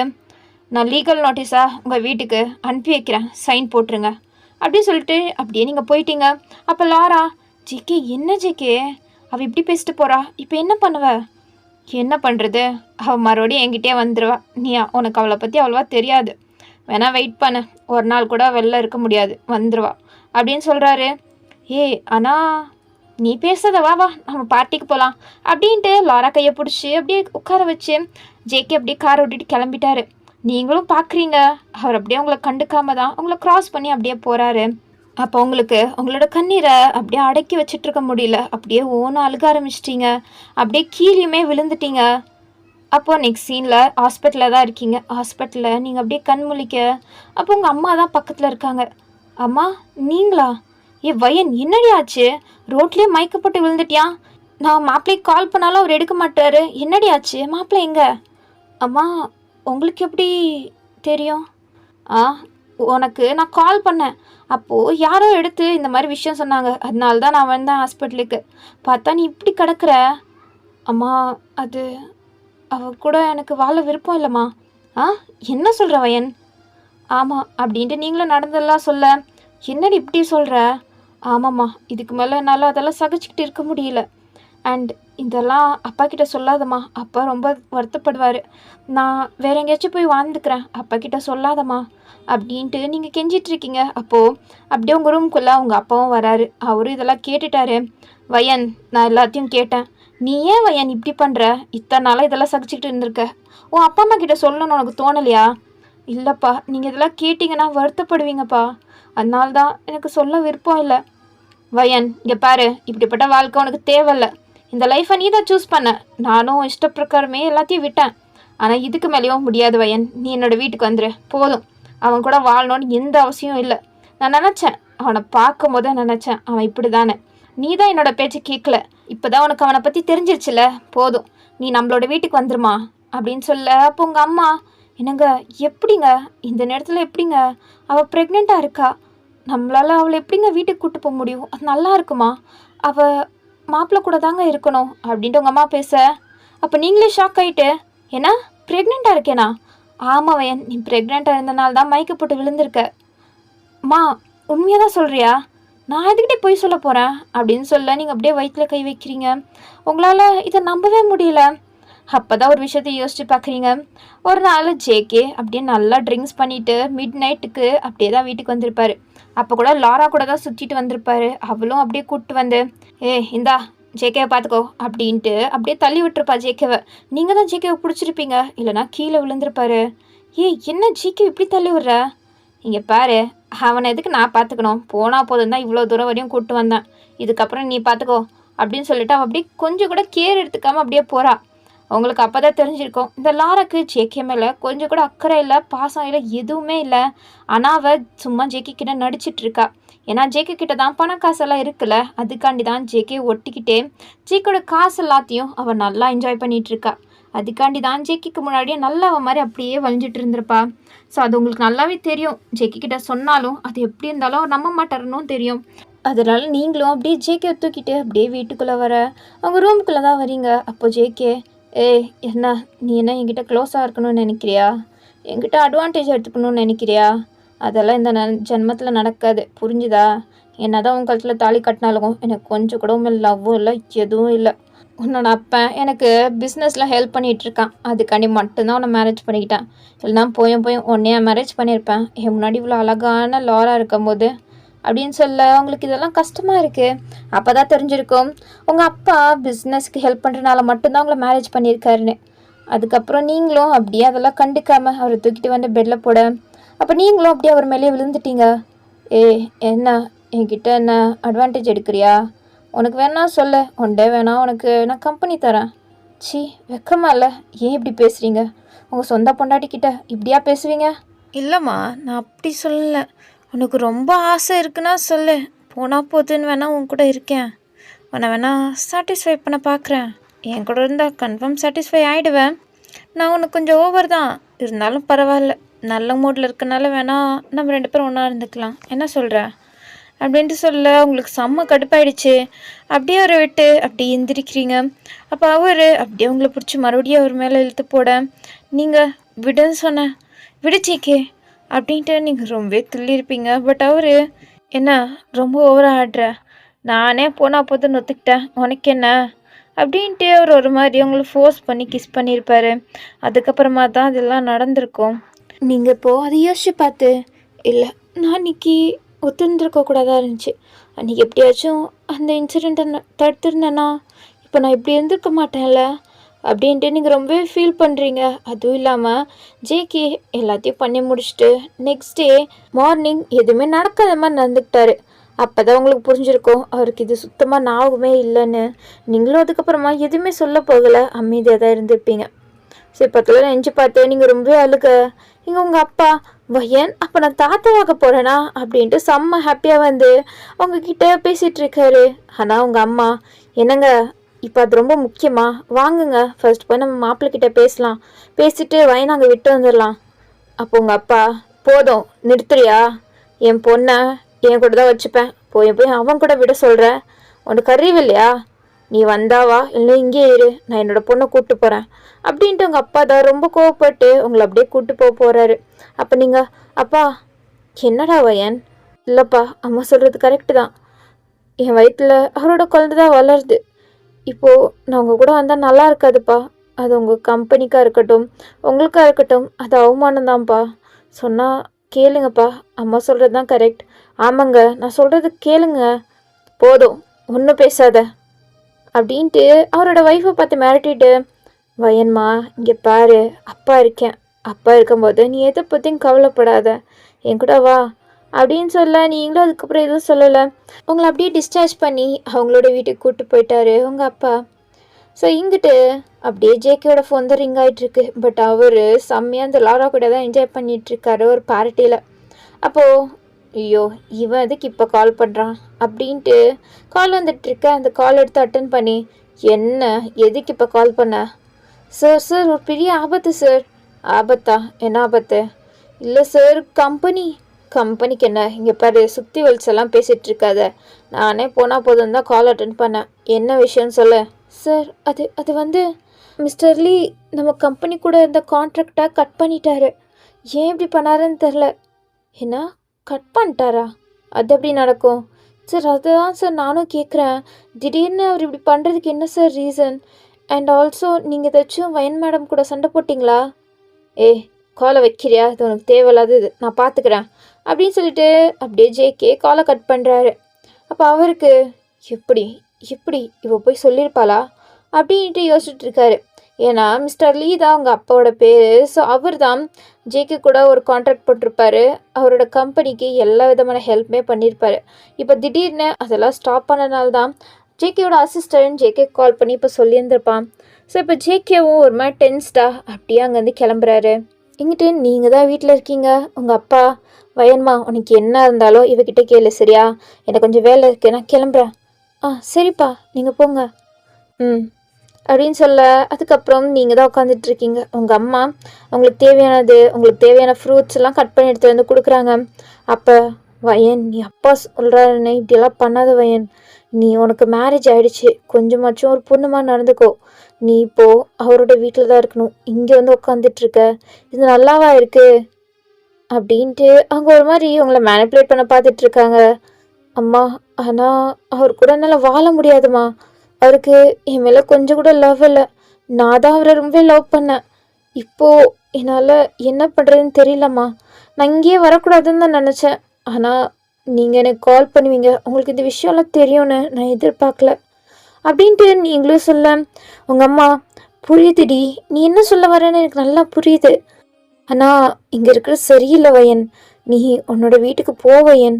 நான் லீகல் நோட்டீஸாக உங்கள் வீட்டுக்கு அனுப்பி வைக்கிறேன், சைன் போட்டுருங்க அப்படின்னு சொல்லிட்டு அப்படியே நீங்கள் போயிட்டீங்க. அப்போ லாரா, ஜேகே என்ன ஜேகே அவள் இப்படி பேசிட்டு போகிறா, இப்போ என்ன பண்ணுவ? என்ன பண்ணுறது, அவள் மறுபடியும் என்கிட்டே வந்துடுவா. நீ உனக்கு அவளை பற்றி அவ்வளோவா தெரியாது, வேணா வெயிட் பண்ணு, ஒரு நாள் கூட வெளில இருக்க முடியாது, வந்துடுவா அப்படின்னு சொல்கிறாரு. ஆனால் நீ பேசுறத வா வா நம்ம பார்ட்டிக்கு போகலாம் அப்படின்ட்டு லாரா கையை பிடிச்சி அப்படியே உட்கார வச்சு ஜேகே அப்படியே காரை ஓட்டிட்டு கிளம்பிட்டாரு. நீங்களும் பார்க்குறீங்க, அவர் அப்படியே உங்களை கண்டுக்காம தான் உங்களை க்ராஸ் பண்ணி அப்படியே போகிறாரு. அப்போ உங்களுக்கு உங்களோட கண்ணீரை அப்படியே அடக்கி வச்சிட்ருக்க முடியல, அப்படியே ஓனும் அழுக ஆரம்பிச்சிட்டிங்க, அப்படியே கீழேயுமே விழுந்துட்டீங்க. அப்போது நெக்ஸ்ட் சீனில் ஹாஸ்பிட்டலில் தான் இருக்கீங்க. ஹாஸ்பிட்டலில் நீங்கள் அப்படியே கண் முழிக்க, அப்போ உங்கள் அம்மா தான் பக்கத்தில் இருக்காங்க. அம்மா நீங்களா? வயன் என்னடி ஆச்சு, ரோட்லேயே மயக்கப்பட்டு விழுந்துட்டியா? நான் மாப்பிள்ளைக்கு கால் பண்ணாலும் அவர் எடுக்க மாட்டாரு, என்னடி ஆச்சு, மாப்பிள்ளை எங்கே? அம்மா உங்களுக்கு எப்படி தெரியும்? உனக்கு நான் கால் பண்ணேன், அப்போது யாரோ எடுத்து இந்த மாதிரி விஷயம் சொன்னாங்க, அதனால தான் நான் வந்தேன் ஹாஸ்பிட்டலுக்கு. பார்த்தா நீ இப்படி கிடக்குற. அம்மா அது அவ கூட எனக்கு வாழ விருப்பம் இல்லைம்மா. என்ன சொல்கிற வயன்? ஆமாம் அப்படின்ட்டு நீங்களும் நடந்தெல்லாம் சொல்ல, என்னடி இப்படி சொல்கிற? ஆமாம்மா, இதுக்கு மேலே என்னால் அதெல்லாம் சகிச்சுக்கிட்டு இருக்க முடியல. அண்ட் இதெல்லாம் அப்பா கிட்ட சொல்லாதம்மா, அப்பா ரொம்ப வருத்தப்படுவார். நான் வேற எங்கேயாச்சும் போய் வாழ்ந்துக்கிறேன், அப்பா கிட்ட சொல்லாதம்மா அப்படின்ட்டு நீங்கள் கெஞ்சிட்ருக்கீங்க. அப்போது அப்படியே உங்கள் ரூம்குள்ளே உங்கள் அப்பாவும் வராரு. அவரும் இதெல்லாம் கேட்டுட்டாரு. வயன், நான் எல்லாத்தையும் கேட்டேன். நீ ஏன் வயன் இப்படி பண்ணுற? இத்தனை நாளாக இதெல்லாம் சகிச்சுக்கிட்டு இருந்திருக்க, உன் அப்பா அம்மா கிட்ட சொல்லணும்னு உனக்கு தோணலையா? இல்லைப்பா, நீங்கள் இதெல்லாம் கேட்டிங்கன்னா வருத்தப்படுவீங்கப்பா, அதனால தான் எனக்கு சொல்ல விருப்பம் இல்லை. வயன், இங்கே பாரு, இப்படிப்பட்ட வாழ்க்கை உனக்கு தேவையில்லை. இந்த லைஃப்பை நீ தான் சூஸ் பண்ண, நானும் இஷ்டப்பிரகாரமே எல்லாத்தையும் விட்டேன். ஆனால் இதுக்கு மேலேயும் முடியாது வயன், நீ என்னோடய வீட்டுக்கு வந்துடு போதும். அவன் கூட வாழணும்னு எந்த அவசியம் இல்லை. நான் நினச்சேன், அவனை பார்க்கும் போதே நினச்சேன் அவன் இப்படி தானே. நீ தான் என்னோட பேச்சு கேட்கல, இப்போ தான் உனக்கு அவனை பற்றி தெரிஞ்சிருச்சுல, போதும் நீ நம்மளோட வீட்டுக்கு வந்துருமா அப்படின்னு சொல்ல. அப்போ உங்கள் அம்மா, என்னங்க எப்படிங்க இந்த நேரத்தில் எப்படிங்க, அவள் ப்ரெக்னெண்ட்டாக இருக்கா, நம்மளால் அவளை எப்படிங்க வீட்டுக்கு கூப்பிட்டு போக முடியும்? அது நல்லா இருக்குமா? அவள் மாப்பிள்ளை கூட தாங்க இருக்கணும் அப்படின்ட்டு உங்கள் அம்மா பேச. அப்போ நீங்களே ஷாக் ஆகிட்டு, ஏன்னா ப்ரெக்னெண்ட்டாக இருக்கேனா? ஆமாம் வயன், நீ ப்ரெக்னெண்ட்டாக இருந்தனால தான் மயக்கப்பட்டு விழுந்திருக்க. அம்மா உண்மையாக தான் சொல்கிறியா? நான் எதுக்கிட்டே போய் சொல்ல போகிறேன் அப்படின்னு சொல்ல நீங்கள் அப்படியே வயிற்றில் கை வைக்கிறீங்க. உங்களால் இதை நம்பவே முடியல. அப்போ தான் ஒரு விஷயத்தை யோசிச்சு பார்க்குறீங்க. ஒரு நாள் ஜேகே அப்படியே நல்லா ட்ரிங்க்ஸ் பண்ணிவிட்டு மிட் நைட்டுக்கு அப்படியே தான் வீட்டுக்கு வந்திருப்பார். அப்போ கூட லாரா கூட தான் சுற்றிட்டு வந்திருப்பாரு. அவளும் அப்படியே கூப்பிட்டு வந்து, இந்தா ஜேகேவை பார்த்துக்கோ அப்படின்ட்டு அப்படியே தள்ளி விட்டுருப்பா ஜேகேவை. நீங்கள் தான் ஜேகேவை பிடிச்சிருப்பீங்க, இல்லைனா கீழே விழுந்திருப்பாரு. என்ன ஜேகே இப்படி தள்ளி விட்ற? இங்கே பாரு, அவனை எதுக்கு நான் பார்த்துக்கணும், போனால் போதும் தான் இவ்வளோ தூரம் வரையும் கூப்பிட்டு வந்தேன், இதுக்கப்புறம் நீ பார்த்துக்கோ அப்படின்னு சொல்லிட்டு அவள் அப்படியே கொஞ்சம் கூட கேர் எடுத்துக்காமல் அப்படியே போகிறா. உங்களுக்கு அப்போ தான் தெரிஞ்சிருக்கும், இந்த லாராக்கு ஜேகே மேலே கொஞ்சம் கூட அக்கறை இல்லை, பாசம் இல்லை, எதுவுமே இல்லை. ஆனால் அவள் சும்மா ஜேகே கிட்ட நடிச்சிட்ருக்கா. ஏன்னா ஜேகே கிட்ட தான் பணம் காசெல்லாம் இருக்குல்ல, அதுக்காண்டி தான் ஜேகே ஒட்டிக்கிட்டே ஜேகேயோட காசு எல்லாத்தையும் அவள் நல்லா என்ஜாய் பண்ணிகிட்ருக்கா. அதுக்காண்டி தான் ஜேகேக்கு முன்னாடியே நல்லா அவன் மாதிரி அப்படியே வலிஞ்சிட்டு இருந்திருப்பா. ஸோ அது உங்களுக்கு நல்லாவே தெரியும். ஜேகே கிட்ட சொன்னாலும் அது எப்படி இருந்தாலும் அவர் நம்ப மாட்டாருன்னு தெரியும். அதனால் நீங்களும் அப்படியே ஜேகே தூக்கிட்டு அப்படியே வீட்டுக்குள்ளே வர அவங்க ரூமுக்குள்ளே தான் வரீங்க. அப்போ ஜேகே, என்ன நீ என்ன என்கிட்ட க்ளோஸாக இருக்கணும்னு நினைக்கிறியா? என்கிட்ட அட்வான்டேஜ் எடுத்துக்கணும்னு நினைக்கிறியா? அதெல்லாம் இந்த ஜென்மத்தில் நடக்காது, புரிஞ்சுதா? என்னதான் உன் கழுத்தில் தாலி கட்டினாலும் எனக்கு கொஞ்சம் கூட லவ்வும் இல்லை, எதுவும் இல்லை. உன்னோட அப்பன் எனக்கு பிஸ்னஸில் ஹெல்ப் பண்ணிகிட்ருக்கான், அதுக்காண்டி மட்டும்தான் உன்னை மேரேஜ் பண்ணிக்கிட்டேன். இல்லைனா போய் உன்னைய மேரேஜ் பண்ணியிருப்பேன் என் முன்னாடி இவ்வளோ அழகான லாரா இருக்கும்போது அப்படின்னு சொல்ல உங்களுக்கு இதெல்லாம் கஷ்டமாக இருக்குது. அப்போ தான் தெரிஞ்சிருக்கும் உங்கள் அப்பா பிஸ்னஸ்க்கு ஹெல்ப் பண்ணுறனால மட்டும்தான் உங்களை மேரேஜ் பண்ணியிருக்காருன்னு. அதுக்கப்புறம் நீங்களும் அப்படியே அதெல்லாம் கண்டுக்காமல் அவரை தூக்கிட்டு வந்து பெட்டில் போட, அப்போ நீங்களும் அப்படியே அவர் மேலேயே விழுந்துட்டீங்க. என்ன என்கிட்ட என்ன அட்வான்டேஜ் எடுக்கிறியா? உனக்கு வேணா சொல்லு, ஒன் டே வேணா உனக்கு நான் கம்பெனி தரேன். சி வெக்கமா இல்லை? ஏன் இப்படி பேசுகிறீங்க? உங்கள் சொந்த பொண்டாட்டிக்கிட்ட இப்படியா பேசுவீங்க? இல்லைம்மா, நான் அப்படி சொல்லலை. உனக்கு ரொம்ப ஆசை இருக்குன்னா சொல்லு, போனால் போதுன்னு வேணா உன் கூட இருக்கேன். உன்னை வேணா சாட்டிஸ்ஃபை பண்ண பார்க்குறேன். என் கூட இருந்தால் கன்ஃபார்ம் சாட்டிஸ்ஃபை ஆகிடுவேன். நான் உனக்கு கொஞ்சம் ஓவர் தான், இருந்தாலும் பரவாயில்ல. நல்ல மூடில் இருக்கனால வேணா நம்ம 2 பேரும் ஒன்றா இருந்துக்கலாம், என்ன சொல்கிற? அப்படின்ட்டு சொல்ல உங்களுக்கு செம்ம கடுப்பாயிடுச்சு. அப்படியே அவரை விட்டு அப்படியே எந்திரிக்கிறீங்க. அப்போ அவர் அப்படியே உங்களை பிடிச்சி மறுபடியும் அவர் மேலே இழுத்து போட, நீங்கள் விடுன்னு சொன்னேன், விடுச்சிக்கே அப்படின்ட்டு நீங்கள் ரொம்பவே துள்ளியிருப்பீங்க. பட் அவர் என்ன ரொம்ப ஓவராக ஆடுற, நானே போனால் போதுன்னு ஒத்துக்கிட்டேன், உனக்கு என்ன அப்படின்ட்டு அவர் ஒரு மாதிரி உங்களை ஃபோர்ஸ் பண்ணி கிஸ் பண்ணியிருப்பார். அதுக்கப்புறமா தான் அதெல்லாம் நடந்திருக்கும். நீங்கள் இப்போது அதை யோசிச்சு பார்த்து, இல்லை நான் அன்றைக்கி ஒத்துருந்துருக்கக்கூடாதா இருந்துச்சு, அன்றைக்கி எப்படியாச்சும் அந்த இன்சிடெண்ட்டை தடுத்துருந்தேன்னா இப்போ நான் இப்படி இருந்திருக்க மாட்டேன்ல அப்படின்ட்டு நீங்கள் ரொம்பவே ஃபீல் பண்ணுறீங்க. அதுவும் இல்லாமல் ஜேகே எல்லாத்தையும் பண்ணி முடிச்சுட்டு நெக்ஸ்ட் டே மார்னிங் எதுவுமே நடக்காத மாதிரி நடந்துக்கிட்டாரு. அப்போ தான் உங்களுக்கு புரிஞ்சிருக்கும் அவருக்கு இது சுத்தமாக ஞாபகமே இல்லைன்னு. நீங்களும் அதுக்கப்புறமா எதுவுமே சொல்ல போகலை, அமைதியாக தான் இருந்திருப்பீங்க. சரி, பக்கத்தில் நினச்சி பார்த்து நீங்கள் ரொம்பவே அழுக. இங்கே உங்கள் அப்பா வயன் அப்போ நான் தாத்தாவாக போகிறேனா அப்படின்ட்டு செம்ம ஹாப்பியாக வந்து உங்ககிட்ட பேசிகிட்டு இருக்காரு. ஆனால் உங்கள் அம்மா, என்னங்க இப்போ அது ரொம்ப முக்கியமா, வாங்குங்க ஃபர்ஸ்ட் போய் நம்ம மாப்பிள்ளைக்கிட்ட பேசலாம், பேசிட்டு வயன் அங்கே விட்டு வந்துடலாம். அப்போ உங்கள் அப்பா, போதும் நிறுத்துறியா, என் பொண்ணை என் கூட தான் வச்சுப்பேன், போய் அவன் கூட விட சொல்கிறேன், உனக்கு அறிவு இல்லையா, நீ வந்தாவா இல்லை இங்கே இரு, நான் என்னோடய பொண்ணை கூப்பிட்டு போகிறேன் அப்படின்ட்டு உங்கள் அப்பா தான் ரொம்ப கோவப்பட்டு உங்களை அப்படியே கூப்பிட்டு போகிறாரு. அப்போ நீங்கள், அப்பா என்னடா வயன்? இல்லைப்பா, அம்மா சொல்கிறது கரெக்டு தான், என் வயிற்றில் அவரோட குழந்தை தான் வளருது, இப்போது நான் உங்கள் கூட வந்தால் நல்லா இருக்காதுப்பா, அது உங்கள் கம்பெனிக்காக இருக்கட்டும் உங்களுக்காக இருக்கட்டும் அது அவமானம் தான்ப்பா, சொன்னால் கேளுங்கப்பா, அம்மா சொல்கிறது தான் கரெக்ட். ஆமாங்க, நான் சொல்கிறது கேளுங்க, போதும் ஒன்றும் பேசாத அப்படின்ட்டு அவரோட ஒய்ஃபை பார்த்து மிரட்டிட்டு, வயன்மா இங்கே பாரு, அப்பா இருக்கேன், அப்பா இருக்கும்போது நீ எதை பற்றியும் கவலைப்படாத, என் கூட வா அப்படின்னு சொல்ல, நீங்களும் அதுக்கப்புறம் எதுவும் சொல்லலை. உங்களை அப்படியே டிஸ்சார்ஜ் பண்ணி அவங்களோட வீட்டுக்கு கூப்பிட்டு போயிட்டாரு உங்கள் அப்பா. ஸோ இங்கிட்டு அப்படியே ஜேகேயோட ஃபோன் தான் ரிங் ஆகிட்டுருக்கு. பட் அவர் செம்மையாக அந்த லாரா கூட தான் என்ஜாய் பண்ணிகிட்ருக்காரு ஒரு பார்ட்டியில். அப்போது ஐயோ இவன் எதுக்கு இப்போ கால் பண்ணுறான் அப்படின்ட்டு கால் வந்துட்டுருக்க. அந்த கால் எடுத்து அட்டன் பண்ணி, என்ன எதுக்கு இப்போ கால் பண்ண? சார் ஒரு பெரிய ஆபத்து சார். ஆபத்தா? என்ன ஆபத்து? இல்லை சார், கம்பெனிக்கு என்ன, இங்கே பாரு சுற்றி வலிச்செல்லாம் பேசிகிட்டு இருக்காத, நானே போனால் போதும் தான் கால் அட்டன் பண்ணேன், என்ன விஷயம்னு சொல்ல. சார் அது வந்து மிஸ்டர் லீ நம்ம கம்பெனி கூட இருந்த கான்ட்ராக்டை கட் பண்ணிட்டாரு. ஏன் இப்படி பண்ணாருன்னு தெரில. என்ன கட் பண்ணிட்டாரா? அது எப்படி நடக்கும் சார்? அதுதான் சார் நானும் கேட்குறேன், திடீர்னு அவர் இப்படி பண்ணுறதுக்கு என்ன சார் ரீசன்? அண்ட் ஆல்சோ நீங்கள் ஏதாச்சும் வயன் மேடம் கூட சண்டை போட்டிங்களா? காலை வைக்கிறியா, இது உனக்கு தேவையில்லாதது, நான் பார்த்துக்கிறேன் அப்படின்னு சொல்லிட்டு அப்படியே ஜேகே காலை கட் பண்ணுறாரு. அப்போ அவருக்கு எப்படி இவ போய் சொல்லியிருப்பாளா அப்படின்ட்டு யோசிச்சுட்டு இருக்காரு. ஏன்னா மிஸ்டர் லீ தான் அவங்க அப்பாவோட பேர். ஸோ அவர் தான் ஜேகே கூட ஒரு கான்ட்ராக்ட் போட்டிருப்பாரு, அவரோட கம்பெனிக்கு எல்லா விதமான ஹெல்ப்புமே பண்ணியிருப்பாரு. இப்போ திடீர்னு அதெல்லாம் ஸ்டாப் பண்ணனால தான் ஜேகேயோட அசிஸ்டன்ட் ஜேகே கால் பண்ணி இப்போ சொல்லியிருந்திருப்பான். ஸோ இப்போ ஜேகேவும் ஒரு மாதிரி டென்ஸ்டாக அப்படியே அங்கேருந்து கிளம்புறாரு. இங்கிட்டு நீங்கள் தான் வீட்டில் இருக்கீங்க. உங்கள் அப்பா, வயன்மா உனக்கு என்ன இருந்தாலும் இவகிட்ட கேளு சரியா, எனக்கு கொஞ்சம் வேலை இருக்குது, நான் கிளம்புறேன். சரிப்பா நீங்கள் போங்க அப்படின்னு சொல்ல, அதுக்கப்புறம் நீங்கள் தான் உட்காந்துட்ருக்கீங்க. உங்கள் அம்மா உங்களுக்கு தேவையான ஃப்ரூட்ஸ் எல்லாம் கட் பண்ணி எடுத்து வந்து கொடுக்குறாங்க. அப்போ வயன், நீ அப்பா சொல்கிறாருன்னு இப்படியெல்லாம் பண்ணாத வயன், நீ உனக்கு மேரேஜ் ஆகிடுச்சு, கொஞ்சமாச்சும் ஒரு பொண்ணுமா நடந்துக்கோ, நீ இப்போது அவரோட வீட்டில் தான் இருக்கணும், இங்கே வந்து உட்காந்துட்ருக்க, இது நல்லாவா இருக்குது அப்படின்ட்டு அவங்க ஒரு மாதிரி உங்களை மேனிப்புலேட் பண்ண பார்த்துட்ருக்காங்க. அம்மா, ஆனால் அவர் கூட என்னால் வாழ முடியாதும்மா. அவருக்கு என் மேலே கொஞ்சம் கூட லவ் இல்லை. நான் தான் அவரை ரொம்ப லவ் பண்ணேன். இப்போது என்னால் என்ன பண்ணுறதுன்னு தெரியலம்மா. நான் இங்கேயே வரக்கூடாதுன்னு தான் நினச்சேன். ஆனால் நீங்கள் எனக்கு கால் பண்ணுவீங்க, உங்களுக்கு இந்த விஷயம்லாம் தெரியும்னு நான் எதிர்பார்க்கல அப்படின்ட்டு நீங்களும் சொல்ல, உங்கள் அம்மா, புரியுதுடி, நீ என்ன சொல்ல வரேன்னு எனக்கு நல்லா புரியுது. ஆனால் இங்கே இருக்கிற சரியில்லை வயன், நீ உன்னோட வீட்டுக்கு போ வயன்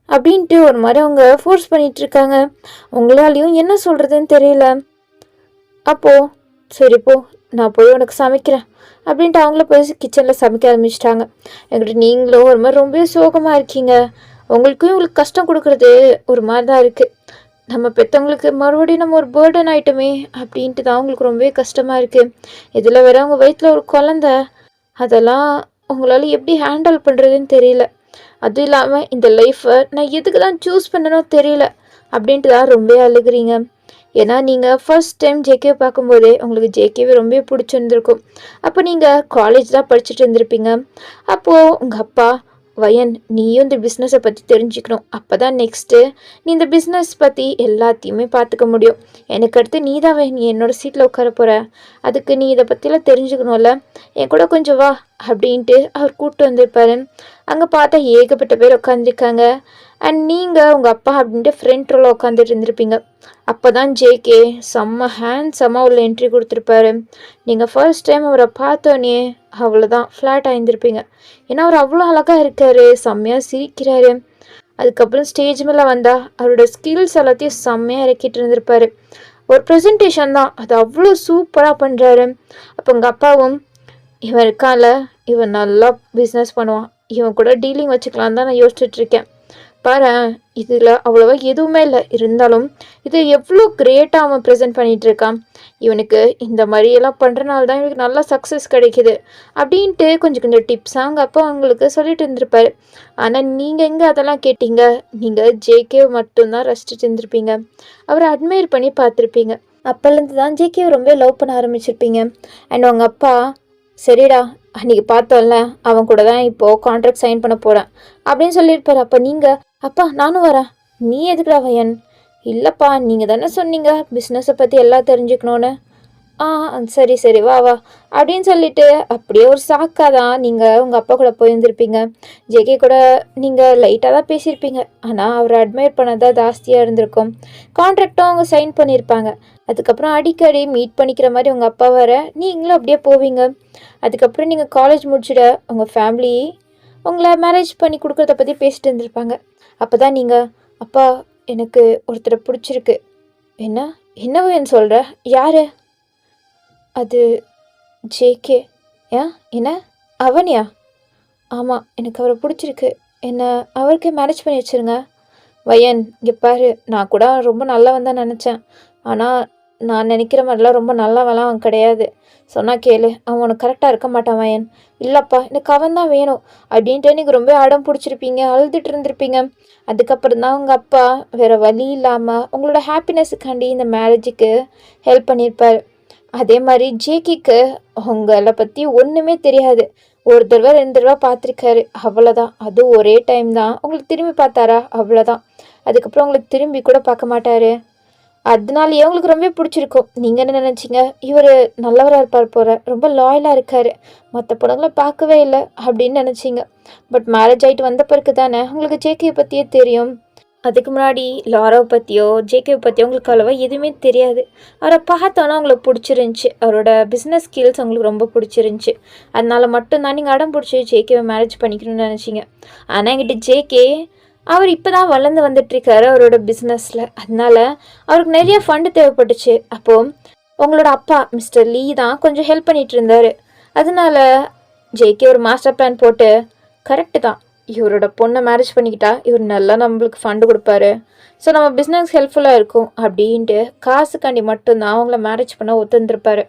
அப்படின்ட்டு ஒரு மாதிரி அவங்க ஃபோர்ஸ் பண்ணிகிட்ருக்காங்க. உங்களாலையும் என்ன சொல்கிறதுன்னு தெரியல. அப்போது சரி போ, நான் போய் உனக்கு சமைக்கிறேன் அப்படின்ட்டு அவங்கள போய் கிச்சனில் சமைக்க ஆரம்பிச்சிட்டாங்க. என்கிட்ட நீங்களும் ஒரு மாதிரி ரொம்ப சோகமாக இருக்கீங்க. உங்களுக்கும் இவங்களுக்கு கஷ்டம் கொடுக்குறது ஒரு மாதிரி தான் இருக்குது. நம்ம பெற்றவங்களுக்கு மறுபடியும் நம்ம ஒரு பேர்டன் ஆகிட்டோமே அப்படின்ட்டு தான் அவங்களுக்கு ரொம்பவே கஷ்டமாக இருக்குது. இதில் வேற அவங்க வயிற்றில் ஒரு குழந்த, அதெல்லாம் உங்களால் எப்படி ஹேண்டில் பண்ணுறதுன்னு தெரியல. அதுவும் இல்லாமல் இந்த லைஃப்பை நான் எதுக்கு தான் சூஸ் பண்ணனோ தெரியல அப்படின்ட்டு தான் ரொம்ப அழுகுறீங்க. ஏன்னா நீங்கள் ஃபர்ஸ்ட் டைம் ஜேகேவை பார்க்கும்போதே உங்களுக்கு ஜேகேவை ரொம்ப பிடிச்சிருந்துருக்கும். அப்போ நீங்கள் காலேஜ் தான் படிச்சுட்டு இருந்திருப்பீங்க. அப்போது உங்கள் அப்பா, வயன், நீயும் இந்த பிஸ்னஸை பற்றி தெரிஞ்சுக்கணும், அப்போ தான் நெக்ஸ்ட்டு நீ இந்த பிஸ்னஸ் பற்றி எல்லாத்தையுமே பார்த்துக்க முடியும். எனக்கு அடுத்து நீ தான் நீ என்னோடய சீட்டில் உட்கார போகிற, அதுக்கு நீ இதை பற்றிலாம் தெரிஞ்சுக்கணும்ல, என் கூட கொஞ்சம் வா அப்படின்ட்டு அவர் கூப்பிட்டு வந்திருப்பாரு. அங்கே பார்த்தா ஏகப்பட்ட பேர் உட்காந்துருக்காங்க. அண்ட் நீங்கள் உங்கள் அப்பா அப்படின்ட்டு ஃப்ரண்ட் ரோவில் உட்காந்துட்டு இருந்திருப்பீங்க. அப்போ தான் ஜேகே செம்ம ஹேண்ட்ஸமாக உள்ள என்ட்ரி கொடுத்துருப்பாரு. நீங்கள் ஃபர்ஸ்ட் டைம் அவரை பார்த்தோன்னே அவ்வளோதான் ஃப்ளாட் ஆகியிருந்திருப்பீங்க. ஏன்னா அவர் அவ்வளோ அழகாக இருக்கார், செம்மையாக சிரிக்கிறாரு. அதுக்கப்புறம் ஸ்டேஜ் மேலே வந்தால் அவரோட ஸ்கில்ஸ் எல்லாத்தையும் செம்மையாக இறக்கிட்டு இருந்திருப்பாரு. ஒரு ப்ரெசன்டேஷன் தான், அது அவ்வளோ சூப்பராக பண்ணுறாரு. அப்போ உங்கள் அப்பாவும், இவன் இருக்கான்ல, இவன் நல்லா பிஸ்னஸ் பண்ணுவான், இவன் கூட டீலிங் வச்சுக்கலான்னு தான் நான் யோசிச்சுட்ருக்கேன். பாரு, இதில் அவ்வளோவா எதுவுமே இல்லை, இருந்தாலும் இது எவ்வளோ கிரேட்டாக அவன் ப்ரெசென்ட் பண்ணிகிட்ருக்கான். இவனுக்கு இந்த மாதிரியெல்லாம் பண்ணுறனால தான் இவனுக்கு நல்லா சக்ஸஸ் கிடைக்கிது அப்படின்ட்டு கொஞ்சம் கொஞ்சம் டிப்ஸாக அவங்க அப்பா அவங்களுக்கு சொல்லிட்டு இருந்திருப்பாரு. ஆனால் நீங்கள் எங்கே அதெல்லாம் கேட்டீங்க? நீங்கள் ஜேகே மட்டும்தான் ரசிச்சுட்டு இருந்திருப்பீங்க, அவரை அட்மையர் பண்ணி பார்த்துருப்பீங்க. அப்போலேருந்து தான் ஜேகேவை ரொம்ப லவ் பண்ண ஆரம்பிச்சிருப்பீங்க. அண்ட் உங்கள் அப்பா, சரிடா அன்றைக்கி பார்த்தோம்ல, அவன் கூட தான் இப்போது கான்ட்ராக்ட் சைன் பண்ண போகிறேன் அப்படின்னு சொல்லியிருப்பார். அப்போ நீங்கள், அப்பா நானும் வரேன். நீ எதுக்குடா வயன்? இல்லைப்பா, நீங்கள் தானே சொன்னீங்க பிஸ்னஸை பற்றி எல்லாம் தெரிஞ்சுக்கணுன்னு. சரி சரி வா வா அப்படின்னு சொல்லிட்டு அப்படியே ஒரு சாக்காக தான் நீங்கள் உங்கள் அப்பா கூட போயிருந்திருப்பீங்க. ஜேகே கூட நீங்கள் லைட்டாக தான் பேசியிருப்பீங்க, ஆனால் அவரை அட்மையர் பண்ணதான் ஜாஸ்தியாக இருந்திருக்கும். கான்ட்ராக்டும் அவங்க சைன் பண்ணியிருப்பாங்க. அதுக்கப்புறம் அடிக்கடி மீட் பண்ணிக்கிற மாதிரி உங்கள் அப்பா வர நீங்களும் அப்படியே போவீங்க. அதுக்கப்புறம் நீங்கள் காலேஜ் முடிச்சுட உங்கள் ஃபேமிலி உங்களை மேரேஜ் பண்ணி கொடுக்குறத பற்றி பேசிட்டு இருந்திருப்பாங்க. அப்போ தான் நீங்கள், அப்பா எனக்கு ஒருத்தரை பிடிச்சிருக்கு. என்ன என்னவன் சொல்கிற? யார் அது? ஜேகே. என்ன அவனியா? ஆமாம், எனக்கு அவரை பிடிச்சிருக்கு, என்ன அவருக்கு மேரேஜ் பண்ணி வச்சுருங்க. வயன், இங்கே பாரு, நான் கூட ரொம்ப நல்லவன் தான் நினச்சேன், ஆனால் நான் நினைக்கிற மாதிரிலாம் ரொம்ப நல்லவெல்லாம் அவன் கிடையாது. சொன்னால் கேளு, அவன் உனக்கு கரெக்டாக இருக்க மாட்டான் வயன். இல்லைப்பா, எனக்கு அவன் தான் வேணும் அப்படின்ட்டு நீங்கள் ரொம்ப அடம் பிடிச்சிருப்பீங்க, அழுதுட்டு இருந்திருப்பீங்க. அதுக்கப்புறம் தான் உங்கள் அப்பா வேறு வழி இல்லாமல் உங்களோட ஹாப்பினஸுக்காண்டி இந்த மேரேஜுக்கு ஹெல்ப் பண்ணியிருப்பார். அதே மாதிரி ஜேகிக்கு உங்களை பற்றி ஒன்றுமே தெரியாது, ஒரு தடவை 2 தடவை பார்த்துருக்காரு, அவ்வளோதான். அதுவும் ஒரே டைம் தான் உங்களுக்கு திரும்பி பார்த்தாரா, அவ்வளோதான். அதுக்கப்புறம் உங்களுக்கு திரும்பி கூட பார்க்க மாட்டார். அதனாலேயே உங்களுக்கு ரொம்ப பிடிச்சிருக்கும். நீங்கள் என்ன நினச்சிங்க? இவர் நல்லவராக இருப்பார் போகிற, ரொம்ப லாயலாக இருக்கார், மற்ற பொண்ணுங்களை பார்க்கவே இல்லை அப்படின்னு நினச்சிங்க. பட் மேரேஜ் ஆகிட்டு வந்த பிறகு தானே உங்களுக்கு ஜேகேவை பற்றியே தெரியும். அதுக்கு முன்னாடி லாராவை பற்றியோ ஜேகேவை பற்றியோ உங்களுக்கு அவ்வளோவா எதுவுமே தெரியாது. அவரை பார்த்தோன்னா உங்களுக்கு பிடிச்சிருந்துச்சி, அவரோட பிஸ்னஸ் ஸ்கில்ஸ் உங்களுக்கு ரொம்ப பிடிச்சிருந்துச்சி. அதனால மட்டும்தான் நீங்கள் அடம் பிடிச்சி ஜேகேவை மேரேஜ் பண்ணிக்கணும்னு நினச்சிங்க. ஆனால் என்கிட்ட ஜேகே அவர் இப்போ தான் வளர்ந்து வந்துட்டுருக்காரு அவரோட பிஸ்னஸில், அதனால அவருக்கு நிறைய ஃபண்டு தேவைப்பட்டுச்சு. அப்போது உங்களோட அப்பா மிஸ்டர் லீ தான் கொஞ்சம் ஹெல்ப் பண்ணிகிட்டு இருந்தார். அதனால ஜேகே ஒரு மாஸ்டர் பிளான் போட்டு, கரெக்டு தான், இவரோட பொண்ணை மேரேஜ் பண்ணிக்கிட்டா இவர் நல்லா நம்மளுக்கு ஃபண்டு கொடுப்பாரு, ஸோ நம்ம பிஸ்னஸ் ஹெல்ப்ஃபுல்லாக இருக்கும் அப்படின்ட்டு காசுக்காண்டி மட்டும்தான் அவங்கள மேரேஜ் பண்ண ஒத்துந்துருப்பார்.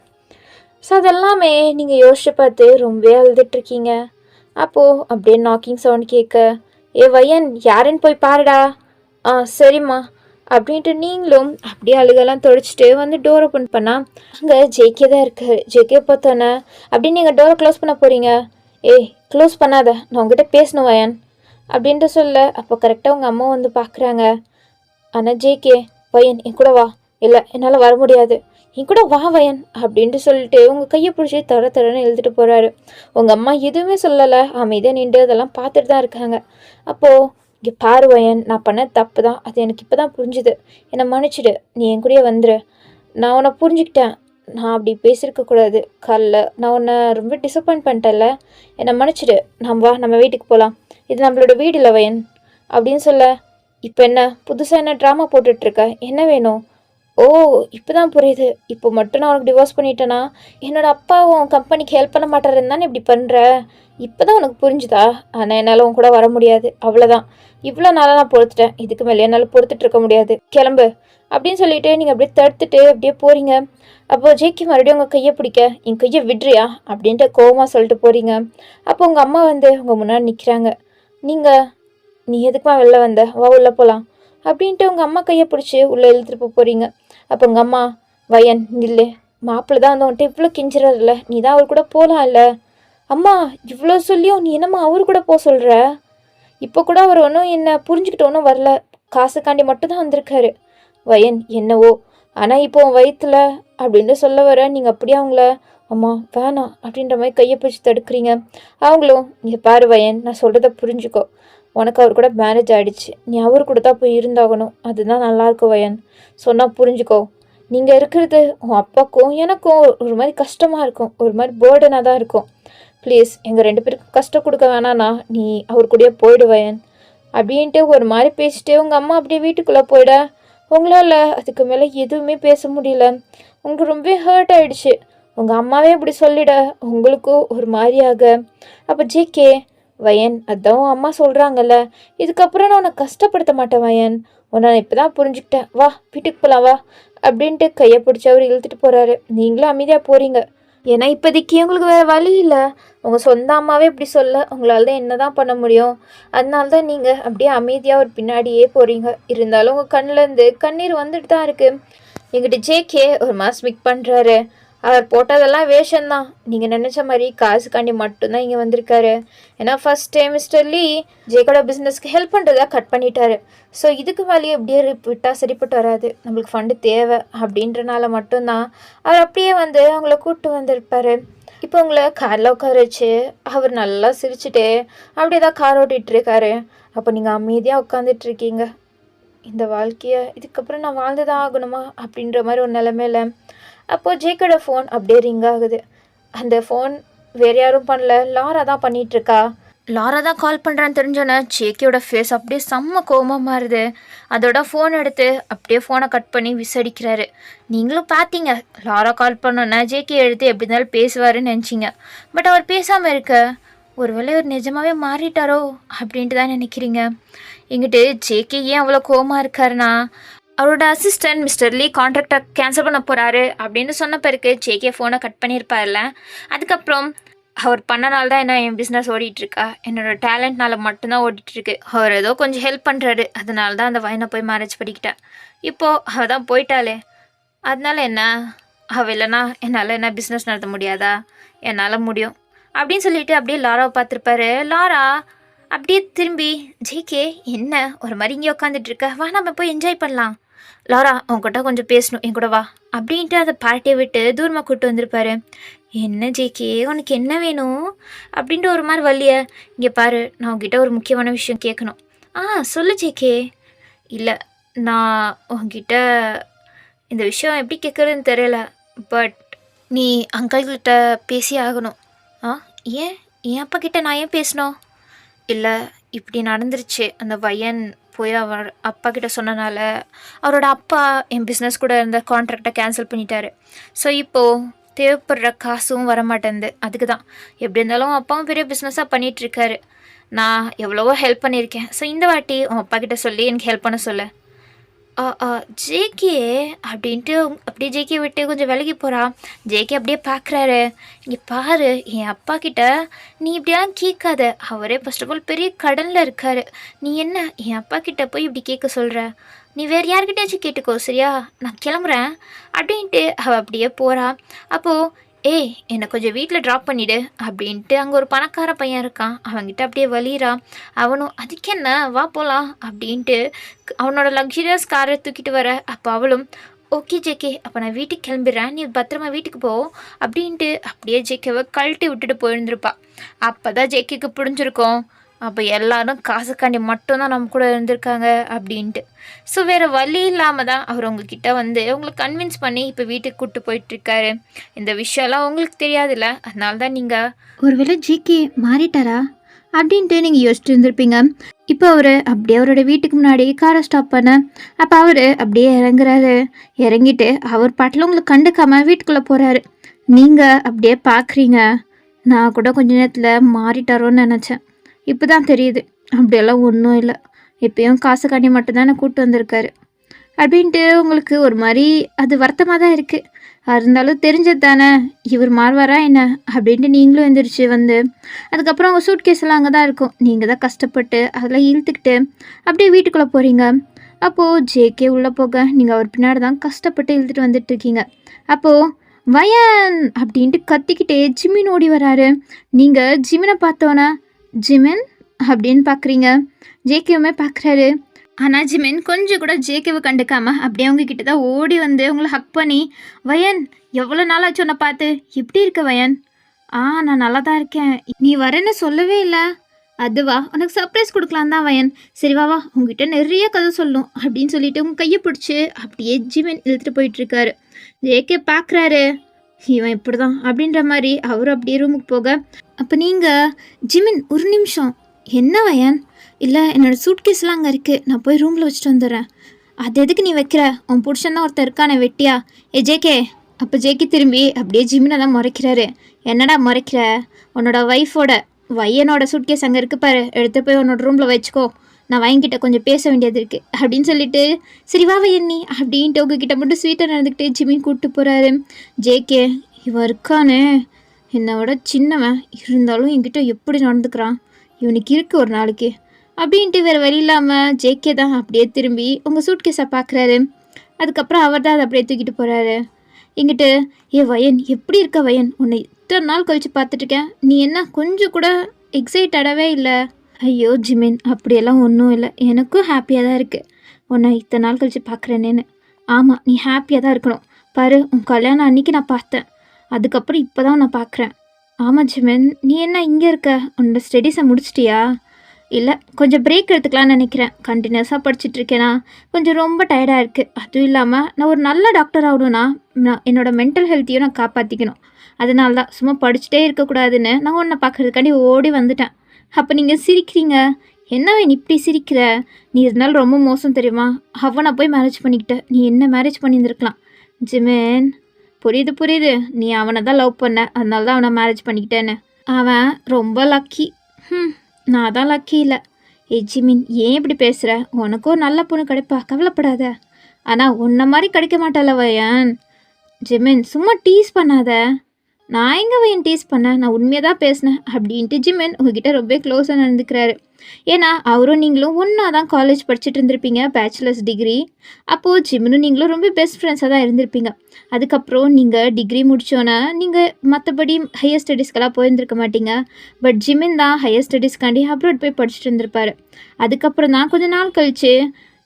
ஸோ அதெல்லாமே நீங்கள் யோசிச்சு பார்த்து ரொம்ப அழுதுட்ருக்கீங்க. அப்போது அப்படியே நாக்கிங் சவுண்ட் கேட்க, ஏ வயன், யாருன்னு போய் பாருடா. சரிம்மா அப்படின்ட்டு நீங்களும் அப்படியே அழுகெல்லாம் துடைச்சிட்டு வந்து டோர் ஓப்பன் பண்ணால் அங்கே ஜேகே தான் இருக்காரு. ஜேகே பார்த்தோன்னே அப்படின்னு நீங்கள் டோரை க்ளோஸ் பண்ண போகிறீங்க. ஏய் க்ளோஸ் பண்ணாத, நான் உங்ககிட்ட பேசணும் வயன் அப்படின்ட்டு சொல்ல அப்போ கரெக்டாக உங்கள் அம்மா வந்து பார்க்குறாங்க. ஆனால் ஜேகே வயன் என் கூட வா, இல்லை என்னால் வர முடியாது, என் கூட வா வயன் அப்படின்ட்டு சொல்லிட்டு உங்கள் கையை பிடிச்சி தரன்னு எழுதிட்டு போகிறாரு. உங்கள் அம்மா எதுவுமே சொல்லலை, அமைதியாக நின்று அதெல்லாம் பார்த்துட்டு தான் இருக்காங்க. அப்போது இங்கே பாரு வயன், நான் பண்ண தப்பு தான், அது எனக்கு இப்போ தான் புரிஞ்சுது, என்னை மன்னிச்சிடு, நீ என் கூடயே வந்துரு. நான் உன்னை புரிஞ்சுக்கிட்டேன், நான் அப்படி பேசியிருக்கக்கூடாது காலைல, நான் உன்னை ரொம்ப டிசப்பாயிண்ட் பண்ணிட்டேன்ல, என்னை மன்னிச்சிடு, நம்ம வீட்டுக்கு போகலாம், இது நம்மளோட வீடு இல்லை வயன் அப்படின்னு சொல்ல. இப்போ என்ன புதுசாக என்ன ட்ராமா போட்டுட்ருக்க, என்ன வேணும்? ஓ இப்போ தான் புரியுது, இப்போ மட்டும் நான் உனக்கு டிவோர்ஸ் பண்ணிட்டேன்னா என்னோட அப்பாவும் கம்பெனிக்கு ஹெல்ப் பண்ண மாட்டாருன்னு தானே இப்படி பண்ணுற, இப்போ தான் உனக்கு புரிஞ்சுதா? ஆனால் என்னால் உன் கூட வர முடியாது, அவ்வளோதான், இவ்வளோ நாளாக நான் பொறுத்துட்டேன், இதுக்கு மேலே என்னால் பொறுத்துட்டு இருக்க முடியாது, கிளம்பு அப்படின்னு சொல்லிட்டு நீங்கள் அப்படியே தடுத்துட்டு அப்படியே போகிறீங்க. அப்போது ஜேகே மறுபடியும் உங்கள் கையை பிடிக்க, என் கையை விட்றியா அப்படின்ட்டு கோவமாக சொல்லிட்டு போகிறீங்க. அப்போ உங்கள் அம்மா வந்து உங்கள் முன்னாடி நிற்கிறாங்க. நீ எதுக்குமா வெளில வந்த, வா உள்ளே போகலாம் அப்படின்ட்டு உங்கள் அம்மா கையை பிடிச்சி உள்ளே இழுத்துட்டு போகிறீங்க. அப்போ உங்கள் அம்மா வயன் நில்லு, மாப்பிள்ளை தான் வந்து உன்ட்டு இவ்வளோ கெஞ்சிறாருல்ல, நீ தான் அவர் கூட போகலாம் இல்லை. அம்மா இவ்வளோ சொல்லியும் நீ என்னம்மா அவர் கூட போக சொல்கிற? இப்போ கூட அவர் ஒன்றும் என்னை புரிஞ்சுக்கிட்டு ஒன்றும் வரல, காசுக்காண்டி மட்டும்தான் வந்திருக்காரு. வயன் என்னவோ, ஆனால் இப்போ உன் வயிற்றுல அப்படின்னு சொல்ல வர நீங்கள் அப்படியே அவங்கள அம்மா வேணாம் அப்படின்ற மாதிரி கையை பிடிச்சி தடுக்கிறீங்க. அவங்களும் இங்கே பாரு வயன், நான் சொல்கிறத புரிஞ்சுக்கோ, உனக்கு அவர் கூட மேரேஜ் ஆகிடுச்சு, நீ அவர் கூட தான் போய் இருந்தாகணும், அதுதான் நல்லாயிருக்கும் வயன், சொன்னால் புரிஞ்சுக்கோ. நீங்கள் இருக்கிறது உன் அப்பாவுக்கும் எனக்கும் ஒரு மாதிரி கஷ்டமாக இருக்கும், ஒரு மாதிரி பேர்டனாக தான் இருக்கும். ப்ளீஸ் எங்கள் 2 பேருக்கும் கஷ்டம் கொடுக்க வேணாண்ணா, நீ அவர் கூடயே போயிடு வயன் அப்படின்ட்டு ஒரு மாதிரி பேசிட்டு உங்கள் அம்மா அப்படியே வீட்டுக்குள்ளே போயிட. உங்களால் அதுக்கு மேலே எதுவுமே பேச முடியல, உங்களுக்கு ரொம்ப ஹர்ட் ஆகிடுச்சு. உங்கள் அம்மாவே இப்படி சொல்லிட உங்களுக்கும் ஒரு மாதிரியாக. அப்போ ஜேகே வயன், அதான் உன் அம்மா சொல்கிறாங்கல்ல, இதுக்கப்புறம் நான் உன்னை கஷ்டப்படுத்த மாட்டேன் வயன், உன்னை இப்போ தான் புரிஞ்சுக்கிட்டேன், வா வீட்டுக்கு போகலாம் வா அப்படின்ட்டு கையை பிடிச்சி அவர் இழுத்துட்டு போகிறாரு. நீங்களும் அமைதியாக போகிறீங்க, ஏன்னா இப்போதைக்கு உங்களுக்கு வேறு வழி இல்லை, உங்கள் சொந்த அம்மாவே இப்படி சொல்ல உங்களால் தான் என்ன தான் பண்ண முடியும், அதனால தான் நீங்கள் அப்படியே அமைதியாக ஒரு பின்னாடியே போகிறீங்க. இருந்தாலும் உங்கள் கண்ணிலேருந்து கண்ணீர் வந்துட்டு தான் இருக்குது. எங்கிட்ட ஜேகே ஒரு மாதம் மிக் பண்ணுறாரு, அவர் போட்டதெல்லாம் வேஷம்தான், நீங்கள் நினச்ச மாதிரி காசுக்காண்டி மட்டும்தான் இங்கே வந்திருக்காரு. ஏன்னா ஃபர்ஸ்ட் டைம் மிஸ்டர் லீ ஜேக்கோட பிஸ்னஸ்க்கு ஹெல்ப் பண்ணுறதா கட் பண்ணிட்டாரு. ஸோ இதுக்கு மேலேயே அப்படியே விட்டால் சரிப்பட்டு வராது, நம்மளுக்கு ஃபண்டு தேவை அப்படின்றனால மட்டும்தான் அவர் அப்படியே வந்து அவங்கள கூப்பிட்டு வந்திருப்பார். இப்போ உங்களை காரில் உட்கார வச்சு அவர் நல்லா சிரிச்சுட்டு அப்படியே தான் கார் ஓட்டிகிட்ருக்காரு. அப்போ நீங்கள் அமைதியாக உட்காந்துட்ருக்கீங்க. இந்த வாழ்க்கையை இதுக்கப்புறம் நான் வாழ்ந்து தான் ஆகணுமா அப்படின்ற மாதிரி ஒரு நிலைமையில அப்போது ஜேக்கோட ஃபோன் அப்படியே ரிங் ஆகுது. அந்த ஃபோன் வேறு யாரும் பண்ணல, லாரா தான் பண்ணிகிட்ருக்கா. லாரா தான் கால் பண்ணுறான்னு தெரிஞ்சோன்னே ஜேகேயோட ஃபேஸ் அப்படியே செம்ம கோவமாக மாறுது. அதோட ஃபோன் எடுத்து அப்படியே ஃபோனை கட் பண்ணி விசடிக்கிறாரு. நீங்களும் பார்த்தீங்க, லாரா கால் பண்ணோன்னே ஜேகே எடுத்து எப்படி இருந்தாலும் பேசுவாருன்னு நினச்சிங்க. பட் அவர் பேசாமல் இருக்க, ஒருவேளை அவர் நிஜமாகவே மாறிட்டாரோ அப்படின்ட்டு தான் நினைக்கிறீங்க. எங்கிட்ட ஜேகே ஏன் அவ்வளோ கோவமாக இருக்காருன்னா, அவரோட அசிஸ்டன்ட் மிஸ்டர் லீ கான்ட்ராக்டை கேன்சல் பண்ண போகிறாரு அப்படின்னு சொன்ன பிறகு ஜேகே ஃபோனை கட் பண்ணியிருப்பார்ல. அதுக்கப்புறம் அவர் பண்ணனால தான் என் பிஸ்னஸ் ஓடிட்டுருக்கா, என்னோடய டேலண்ட்னால மட்டும்தான் ஓடிட்டுருக்கு, அவர் ஏதோ கொஞ்சம் ஹெல்ப் பண்ணுறாரு, அதனால தான் அந்த வயனை போய் மேரேஜ் பண்ணிக்கிட்டேன். இப்போது அவள் தான் போயிட்டாளே, அதனால என்ன, அவள் இல்லைனா என்னால் என்ன பிஸ்னஸ் நடத்த முடியாதா? என்னால் முடியும் அப்படின்னு சொல்லிட்டு அப்படியே லாராவை பார்த்துருப்பாரு. லாரா அப்படியே திரும்பி ஜேகே என்ன ஒரு மாதிரி இங்கே உட்காந்துட்ருக்க, வா நம்ம போய் என்ஜாய் பண்ணலாம், லாரா உங்ககிட்ட கொஞ்சம் பேசணும், என் கூட வா அப்படின்ட்டு அந்த பார்ட்டியை விட்டு தூரமாக கூப்பிட்டு வந்திருப்பாரு. என்ன ஜேகே உனக்கு என்ன வேணும் அப்படின்ட்டு ஒரு மாதிரி வள்ளிய, இங்கே பாரு நான் உங்ககிட்ட ஒரு முக்கியமான விஷயம் கேட்கணும். சொல்லு ஜேகே. இல்லை நான் உங்ககிட்ட இந்த விஷயம் எப்படி கேட்குறதுன்னு தெரியல, பட் நீ அங்கிள்கிட்ட பேசி ஆகணும். ஏன் என் அப்பா கிட்ட நான் ஏன் பேசணும்? இல்லை இப்படி நடந்துருச்சு, அந்த வயன் போய் அவர் அப்பா கிட்ட சொன்னனால அவரோட அப்பா என் பிஸ்னஸ் கூட இருந்த கான்ட்ராக்டை கேன்சல் பண்ணிட்டாரு. ஸோ இப்போது தேவைப்படுற காசும் வரமாட்டேங்குது, அதுக்கு தான். எப்படி இருந்தாலும் அப்பாவும் பெரிய பிஸ்னஸாக பண்ணிகிட்ருக்காரு, நான் எவ்வளவோ ஹெல்ப் பண்ணியிருக்கேன். ஸோ இந்த வாட்டி உன் அப்பா கிட்ட சொல்லி எனக்கு ஹெல்ப் பண்ண சொல்ல. அ அ ஜேகே அப்படின்ட்டு அப்படியே ஜேகே விட்டு கொஞ்சம் விலகி போகிறா. ஜேகே அப்படியே பார்க்குறாரு. இங்கே பாரு என் அப்பா கிட்ட நீ இப்படிலாம் கேட்காத. அவரே ஃபர்ஸ்ட் ஆஃப் ஆல் பெரிய கடனில் இருக்காரு. நீ என்ன என் அப்பா கிட்ட போய் இப்படி கேட்க சொல்கிற? நீ வேறு யார்கிட்டயாச்சும் கேட்டுக்கோ சரியா? நான் கிளம்புறேன் அப்படின்ட்டு அவள் அப்படியே போகிறா. அப்போது ஏய் என்னை கொஞ்சம் வீட்டில் ட்ராப் பண்ணிவிடு அப்படின்ட்டு அங்கே ஒரு பணக்கார பையன் இருக்கான். அவன்கிட்ட அப்படியே வலிறா. அவனும் அதுக்கு என்ன வா போகலாம் அப்படின்ட்டு அவனோட லக்ஸுரியஸ் காரை தூக்கிட்டு வர. அப்போ அவளும் ஓகே ஜேகே அப்போ நான் வீட்டுக்கு கிளம்பிடுறேன், நீ பத்திரமா வீட்டுக்கு போ அப்படின்ட்டு அப்படியே ஜேகேவை கழட்டி விட்டுட்டு போயிருந்திருப்பா. அப்போ தான் ஜேகேக்கு புரிஞ்சிருக்கும் அப்போ எல்லாரும் காசுக்காண்டி மட்டும்தான் நம்ம கூட இருந்திருக்காங்க அப்படின்ட்டு. ஸோ வேறு வழி இல்லாமல் தான் அவர் உங்ககிட்ட வந்து உங்களை கன்வின்ஸ் பண்ணி இப்போ வீட்டுக்கு கூப்பிட்டு போயிட்டுருக்காரு. இந்த விஷயம்லாம் உங்களுக்கு தெரியாதுல்ல, அதனால தான் நீங்கள் ஒருவேளை ஜேகே மாறிட்டாரா அப்படின்ட்டு நீங்கள் யோசிச்சுட்டு இருந்திருப்பீங்க. இப்போ அவர் அப்படியே அவரோட வீட்டுக்கு முன்னாடி காரை ஸ்டாப் பண்ண அப்போ அவர் அப்படியே இறங்குறாரு. இறங்கிட்டு அவர் பாட்டில் உங்களுக்கு கண்டுக்காம வீட்டுக்குள்ளே போகிறாரு. நீங்கள் அப்படியே பார்க்குறீங்க. நான் கூட கொஞ்ச நேரத்தில் மாறிட்டாரோன்னு நினச்சேன். இப்போ தான் தெரியுது அப்படியெல்லாம் ஒன்றும் இல்லை, எப்பயும் காசு காண்டி மட்டும்தான் என்னை கூப்பிட்டு வந்திருக்காரு அப்படின்ட்டு உங்களுக்கு ஒரு மாதிரி அது வருத்தமாக தான் இருக்குது. இருந்தாலும் தெரிஞ்சது தானே இவர் மாறுவாரா என்ன அப்படின்ட்டு நீங்களும் எழுந்திரிச்சு வந்து அதுக்கப்புறம் உங்கள் சூட் கேஸ் எல்லாம் அங்கே தான் இருக்கும். நீங்கள் தான் கஷ்டப்பட்டு அதெல்லாம் இழுத்துக்கிட்டு அப்படியே வீட்டுக்குள்ளே போகிறீங்க. அப்போது ஜேகே உள்ளே போக நீங்கள் அவர் பின்னாடி தான் கஷ்டப்பட்டு இழுத்துட்டு வந்துட்டுருக்கீங்க. அப்போது வயன் அப்படின்ட்டு கத்திக்கிட்டே ஜிமின் ஓடி வராரு. நீங்கள் ஜிமினை பார்த்தோன்னே ஜிமின் அப்படின்னு பார்க்குறீங்க. ஜேகேவுமே பார்க்குறாரு. ஆனால் ஜிமின் கொஞ்சம் கூட ஜேகேவை கண்டுக்காமல் அப்படியே அவங்க கிட்ட தான் ஓடி வந்து உங்களை ஹக் பண்ணி வயன் எவ்வளோ நாளாச்சு உன்னை பார்த்து, எப்படி இருக்க வயன்? நான் நல்லா தான் இருக்கேன், நீ வரேன்னு சொல்லவே இல்லை. அதுவா உனக்கு சர்ப்ரைஸ் கொடுக்கலாம் தான் வயன். சரி வா உங்ககிட்ட நிறைய கதை சொல்லணும் அப்படின்னு சொல்லிட்டு உங்கள் கையை பிடிச்சி அப்படியே ஜிமின் இழுத்துட்டு போயிட்டுருக்காரு. ஜேகே பார்க்குறாரு இவன் இப்படி தான் அப்படின்ற மாதிரி அவரும் அப்படியே ரூமுக்கு போக அப்போ நீங்கள் ஜிமின் ஒரு நிமிஷம் என்ன வயன்? இல்லை என்னோடய சூட்கேஸ்லாம் அங்கே இருக்குது, நான் போய் ரூமில் வச்சுட்டு வந்துடுறேன். அது எதுக்கு நீ வைக்கிற? உன் புருஷன் தான் ஒருத்தர் இருக்கானே வெட்டியா? ஜேகே. அப்போ ஜேகே திரும்பி அப்படியே ஜிமினை தான் முறைக்கிறாரு. என்னடா முறைக்கிற? உன்னோட ஒய்ஃபோட வயனோட சூட்கேஸ் அங்கே இருக்கு பாரு, எடுத்து போய் உன்னோட ரூமில் வச்சுக்கோ, நான் வயங்கிட்ட கொஞ்சம் பேச வேண்டியது இருக்குது அப்படின்னு சொல்லிட்டு சரி வா வயன் நீ அப்படின்ட்டு உங்ககிட்ட மட்டும் ஸ்வீட்டாக நடந்துக்கிட்டு ஜிமின் கூப்பிட்டு போகிறாரு. ஜேகே இவன் இருக்கானே என்னோட சின்னவன், இருந்தாலும் என்கிட்ட எப்படி நடந்துக்கிறான், இவனுக்கு இருக்குது ஒரு நாளைக்கு அப்படின்ட்டு வேறு வழி இல்லாமல் ஜேகே தான் அப்படியே திரும்பி உங்கள் சூட்கேஸை பார்க்குறாரு. அதுக்கப்புறம் அவர் தான் அதை அப்படியே தூக்கிட்டு போகிறாரு. இங்கிட்டு வயன் எப்படி இருக்க வயன், உன்னை இத்தனை நாள் கழித்து பார்த்துட்ருக்கேன், நீ என்ன கொஞ்சம் கூட எக்ஸைட்டடாகவே இல்லை? ஐயோ ஜிமின் அப்படியெல்லாம் ஒன்றும் இல்லை, எனக்கும் ஹாப்பியாக தான் இருக்குது உன்னை இத்தனை நாள் கழித்து பார்க்குறேனேன்னு. ஆமாம் நீ ஹாப்பியாக தான் இருக்கணும். பாரு உன் கல்யாணம் அன்றைக்கி நான் பார்த்தேன், அதுக்கப்புறம் இப்போ தான் நான் பார்க்குறேன். ஆமாம் ஜிமின் நீ என்ன இங்கே இருக்க, உன்னோட ஸ்டடீஸை முடிச்சிட்டியா? இல்லை கொஞ்சம் பிரேக் எடுத்துக்கலான்னு நினைக்கிறேன், கண்டினியூஸாக படிச்சுட்ருக்கேனா கொஞ்சம் ரொம்ப டயர்டாக இருக்குது. அதுவும் இல்லாமல் நான் ஒரு நல்ல டாக்டர் ஆகணும்னா நான் என்னோடய மென்டல் ஹெல்த்தையும் நான் காப்பாற்றிக்கணும். அதனால தான் சும்மா படிச்சுட்டே இருக்கக்கூடாதுன்னு நான் உன்னை பார்க்குறதுக்காண்டி ஓடி வந்துட்டேன். அப்போ நீங்கள் சிரிக்கிறீங்க. என்னவே நீ இப்படி சிரிக்கிற? நீ இருந்தாலும் ரொம்ப மோசம் தெரியுமா? அவனை போய் மேரேஜ் பண்ணிக்கிட்ட, நீ என்ன மேரேஜ் பண்ணியிருந்துருக்கலாம். ஜிமின் புரியுது, நீ அவனை தான் லவ் பண்ண, அதனால தான் அவனை மேரேஜ் பண்ணிக்கிட்டேன்னு. அவன் ரொம்ப லக்கி. நான் தான் லக்கி இல்லை. ஜிமின் ஏன் இப்படி பேசுகிற? உனக்கும் நல்ல பொண்ணு கிடைப்பா, கவலைப்படாத. ஆனால் உன்னை மாதிரி கிடைக்க மாட்டாள வயன். ஜிமின் சும்மா டீஸ் பண்ணாத. நான் எங்கே வயன் டீஸ் பண்ணேன், நான் உண்மையாக தான் பேசினேன் அப்படின்ட்டு ஜிமின் உங்ககிட்ட ரொம்ப க்ளோஸாக நடந்துக்கிறாரு. ஏன்னா அவரும் நீங்களும் ஒன்றா தான் காலேஜ் படிச்சுட்டு இருந்திருப்பீங்க, பேச்சுலர்ஸ் டிகிரி. அப்போது ஜிமினும் நீங்களும் ரொம்ப பெஸ்ட் ஃப்ரெண்ட்ஸாக தான் இருந்திருப்பீங்க. அதுக்கப்புறம் நீங்கள் டிகிரி முடித்தோன்னே நீங்கள் மற்றபடி ஹையர் ஸ்டடீஸ்க்கெல்லாம் போயிருந்துருக்க மாட்டீங்க. பட் ஜிமின் தான் ஹையர் ஸ்டடீஸ்க்காண்டி அப்ராட் போய் படிச்சுட்டு இருந்திருப்பாரு. அதுக்கப்புறம் தான் கொஞ்சம் நாள் கழித்து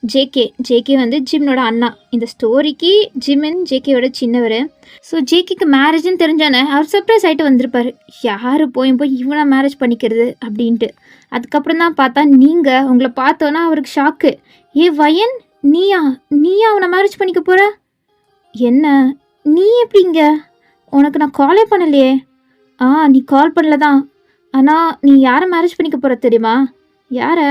ஜேகே வந்து ஜிமினோட அண்ணா. இந்த ஸ்டோரிக்கு ஜிமின் ஜேகேயோட சின்னவர். ஸோ ஜேகேக்கு மேரேஜ்னு தெரிஞ்சானே அவர் சர்ப்ரைஸ் ஆகிட்டு வந்திருப்பார், யார் போய் இவனை மேரேஜ் பண்ணிக்கிறது அப்படின்ட்டு. அதுக்கப்புறம் தான் பார்த்தா நீங்கள் உங்களை பார்த்தோன்னா அவருக்கு ஷாக்கு. வயன் நீயா அவனை மேரேஜ் பண்ணிக்க போகிற? என்ன நீ எப்படிங்க? உனக்கு நான் காலே பண்ணலையே. நீ கால் பண்ணல தான், ஆனால் நீ யாரை மேரேஜ் பண்ணிக்க போகிற தெரியுமா? யாரை?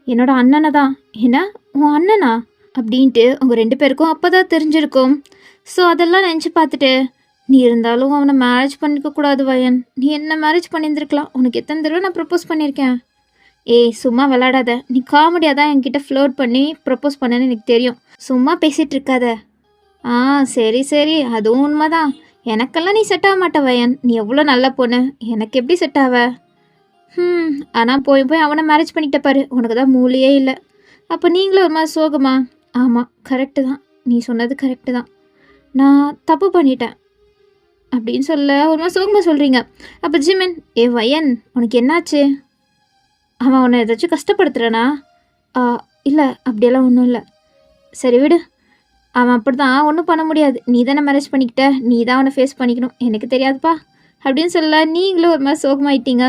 என்னோட அண்ணனை தான். என்ன உன் அண்ணனா அப்படின்ட்டு உங்கள் 2 பேருக்கும் அப்போ தான் தெரிஞ்சிருக்கும். ஸோ அதெல்லாம் நினச்சி பார்த்துட்டு நீ இருந்தாலும் அவனை மேரேஜ் பண்ணிக்க கூடாது வயன், நீ என்ன மேரேஜ் பண்ணியிருந்துருக்கலாம், உனக்கு எத்தனை தடவை நான் ப்ரப்போஸ் பண்ணியிருக்கேன். ஏய் சும்மா விளையாடாத. நீ காமெடியாக தான் என்கிட்ட ஃப்ளோட் பண்ணி ப்ரப்போஸ் பண்ணேன்னு எனக்கு தெரியும். சும்மா பேசிகிட்டு இருக்காத. ஆ சரி சரி, அதுவும் உண்மைதான். எனக்கெல்லாம் நீ செட் ஆக மாட்ட வயன். நீ எவ்வளோ நல்ல பொண்ணு, எனக்கு எப்படி செட் ஆவ? ஆனால் போய் போய் அவனை மேரேஜ் பண்ணிக்கிட்ட பாரு. உனக்கு தான் மூளையே இல்லை. அப்போ நீங்களும் ஒரு மாதிரி சோகமா? ஆமாம் கரெக்டு தான், நீ சொன்னது கரெக்டு தான். நான் தப்பு பண்ணிட்டேன் அப்படின்னு சொல்ல ஒரு மாதிரி சோகமாக சொல்கிறீங்க. அப்போ ஜிமின், ஏ வயன் உனக்கு என்னாச்சு? அவன் உன்னை ஏதாச்சும் கஷ்டப்படுத்துகிறானா? இல்லை அப்படியெல்லாம் ஒன்றும் இல்லை. சரி விடு, அவன் அப்படி தான், ஒன்றும் பண்ண முடியாது. நீ தானே மேரேஜ் பண்ணிக்கிட்ட, நீ தான் அவனை ஃபேஸ் பண்ணிக்கணும், எனக்கு தெரியாதுப்பா அப்படின்னு சொல்ல நீங்களும் ஒரு மாதிரி சோகமாயிட்டீங்க.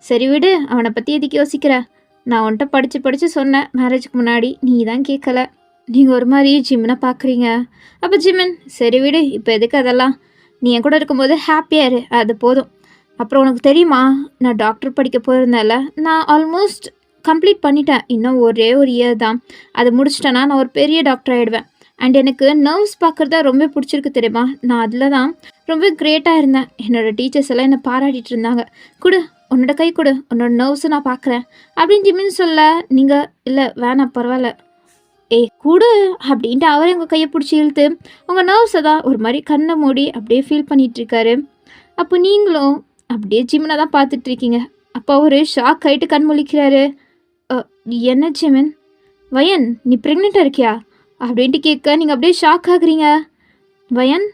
சரி விடு, அவனை பற்றி எதுக்கு யோசிக்கிற? நான் உன்கிட்ட படித்து சொன்னேன் மேரேஜுக்கு முன்னாடி, நீ தான் கேட்கல. நீங்கள் ஒரு மாதிரி ஜிம்மினை பார்க்குறீங்க. அப்போ ஜிமின், சரி விடு, இப்போ எதுக்கு அதெல்லாம்? நீ என் கூட இருக்கும்போது ஹாப்பியாக இரு, அது போதும். அப்புறம் உனக்கு தெரியுமா, நான் டாக்டர் படிக்க போயிருந்தேன்ல, நான் ஆல்மோஸ்ட் கம்ப்ளீட் பண்ணிட்டேன். இன்னும் ஒரே ஒரு இயர் தான், அதை முடிச்சிட்டேன்னா நான் ஒரு பெரிய டாக்டர் ஆகிடுவேன். அண்ட் எனக்கு நர்வ்ஸ் பார்க்குறதா ரொம்ப பிடிச்சிருக்கு தெரியுமா. நான் அதில் தான் ரொம்ப கிரேட்டாக இருந்தேன். என்னோடய டீச்சர்ஸ் எல்லாம் என்னை பாராட்டிகிட்டு இருந்தாங்க. கொடு உன்னோட கை கொடு, உன்னோட நர்வ்ஸை நான் பார்க்குறேன் அப்படின்னு ஜிமின்னு சொல்ல, நீங்கள் இல்லை வேணாம் பரவாயில்ல, ஏய் கூடு அப்படின்ட்டு அவரே உங்கள் கையை பிடிச்சி இழுத்து உங்கள் நர்வ்ஸை தான் ஒரு மாதிரி கண்ணை மூடி அப்படியே ஃபீல் பண்ணிகிட்ருக்காரு. அப்போ நீங்களும் அப்படியே ஜிமினை தான் பார்த்துட்ருக்கீங்க. அப்போ அவர் ஷாக் ஆகிட்டு கண் முழிக்கிறாரு. என்ன ஜிமின், வயன் நீ ப்ரெக்னெண்ட்டாக இருக்கியா அப்படின்ட்டு கேட்க நீங்கள் அப்படியே ஷாக் ஆகுறீங்க. வயன்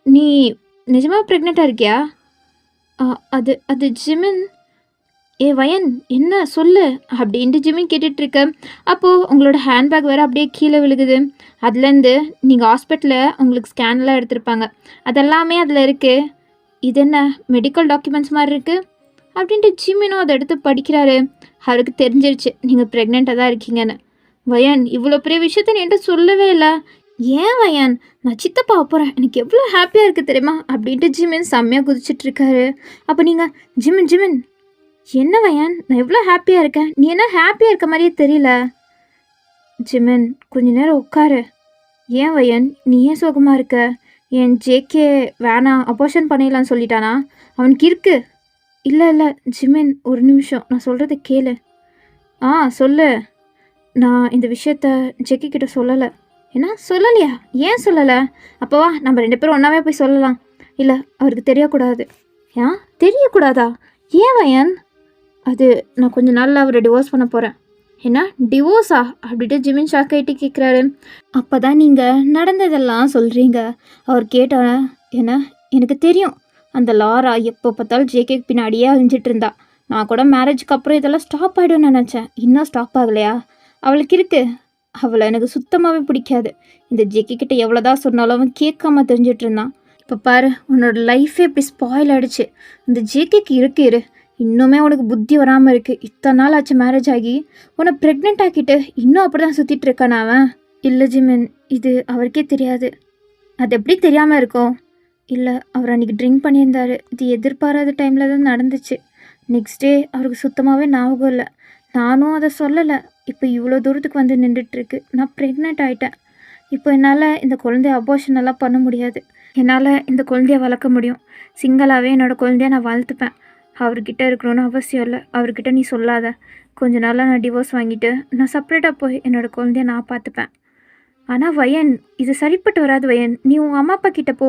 நீ நிஜமாக ப்ரெக்னெண்ட்டாக இருக்கியா? அது அது ஜிமின். ஏ வயன் என்ன சொல்லு அப்படின்ட்டு ஜிமின் கேட்டுட்ருக்க. அப்போது உங்களோட ஹேண்ட்பேக் வேறு அப்படியே கீழே விழுகுது. அதுலேருந்து நீங்கள் ஹாஸ்பிட்டலில் உங்களுக்கு ஸ்கேன்லாம் எடுத்திருப்பாங்க, அதெல்லாமே அதில் இருக்குது. இது என்ன மெடிக்கல் டாக்குமெண்ட்ஸ் மாதிரி இருக்குது அப்படின்ட்டு ஜிமினும் அதை எடுத்து படிக்கிறாரு. அவருக்கு தெரிஞ்சிருச்சு நீங்கள் ப்ரெக்னெண்ட்டாக தான் இருக்கீங்கன்னு. வயன் இவ்வளோ பெரிய விஷயத்த என்கிட்ட சொல்லவே இல்லை. ஏன் வயன், நான் சித்தப்பாவை போகிறேன், எனக்கு எவ்வளோ ஹாப்பியாக இருக்குது தெரியுமா அப்படின்ட்டு ஜிமின் செம்மையாக குதிச்சிட்ருக்காரு. அப்போ நீங்கள் ஜிமின் ஜிமின் என்ன வயன், நான் எவ்வளோ ஹாப்பியாக இருக்கேன், நீ என்ன ஹாப்பியாக இருக்க மாதிரியே தெரியல. ஜிமின் கொஞ்ச நேரம் உட்காரு. ஏன் வயன் நீ ஏன் சோகமாக இருக்க? என் ஜேகே வேணாம் அபார்ஷன் பண்ணிடலான்னு சொல்லிட்டானா? அவனுக்கு இருக்கு. இல்லை இல்லை ஜிமின் ஒரு நிமிஷம், நான் சொல்கிறத கேளு. சொல்லு. நான் இந்த விஷயத்த ஜெக்கி கிட்ட சொல்லலை. என்ன சொல்லலையா? ஏன் சொல்லலை? அப்போவா நம்ம 2 பேரும் ஒன்றாவே போய் சொல்லலாம். இல்லை அவருக்கு தெரியக்கூடாது. தெரியக்கூடாதா? ஏன் வயன்? அது நான் கொஞ்ச நாளில் அவரை டிவோர்ஸ் பண்ண போகிறேன். என்ன டிவோர்ஸா அப்படின்ட்டு ஜிமின் ஷாக் ஆகிட்டு கேட்குறாரு. அப்போ தான் நீங்கள் நடந்ததெல்லாம் சொல்கிறீங்க. அவர் கேட்டான என்ன, எனக்கு தெரியும் அந்த லாரா எப்போ பார்த்தாலும் ஜேகே பின்னாடியே அழிஞ்சிட்டு இருந்தா. நான் கூட மேரேஜுக்கு அப்புறம் இதெல்லாம் ஸ்டாப் ஆகிடும்னு நினச்சேன். இன்னும் ஸ்டாப் ஆகலையா? அவளுக்கு இருக்குது. அவளை எனக்கு சுத்தமாகவே பிடிக்காது. இந்த ஜேகே கிட்ட எவ்வளோதான் சொன்னாலும் அவன் கேட்காம தெரிஞ்சிட்டு இருந்தான். இப்போ பாரு உன்னோட லைஃபே இப்படி ஸ்பாயில் ஆகிடுச்சு. இந்த ஜேகேக்கு இரு இன்னுமே உனக்கு புத்தி வராமல் இருக்குது. இத்தனை நாள் ஆச்சு மேரேஜ் ஆகி, உன்னை ப்ரெக்னென்ட் ஆக்கிட்டு இன்னும் அப்படி தான் சுற்றிட்டு இருக்கான் அவன். இல்லை ஜிமின், இது அவருக்கே தெரியாது. அது எப்படி தெரியாமல் இருக்கும்? இல்லை அவர் அன்றைக்கி ட்ரிங்க் பண்ணியிருந்தார். இது எதிர்பாராத டைமில் தான் நடந்துச்சு. நெக்ஸ்ட் டே அவருக்கு சுத்தமாகவே ஞாபகம் இல்லை. நானும் அதை சொல்லலை. இப்போ இவ்வளோ தூரத்துக்கு வந்து நின்றுட்டுருக்கு. நான் ப்ரெக்னென்ட் ஆகிட்டேன். இப்போ என்னால் இந்த குழந்தைய அபார்ஷன் எல்லாம் பண்ண முடியாது. என்னால் இந்த குழந்தைய வளர்க்க முடியும். சிங்களாகவே என்னோடய குழந்தைய நான் வளர்த்துப்பேன். அவர்கிட்ட இருக்கணும்னு அவசியம் இல்லை. அவர்கிட்ட நீ சொல்லாத. கொஞ்ச நாளாக நான் டிவோர்ஸ் வாங்கிட்டு நான் செப்பரேட்டாக போய் என்னோடய குழந்தைய நான் பார்த்துப்பேன். ஆனால் வயன் இது சரிப்பட்டு வராது வயன். நீ உங்கள் அம்மா அப்பா கிட்டே போ.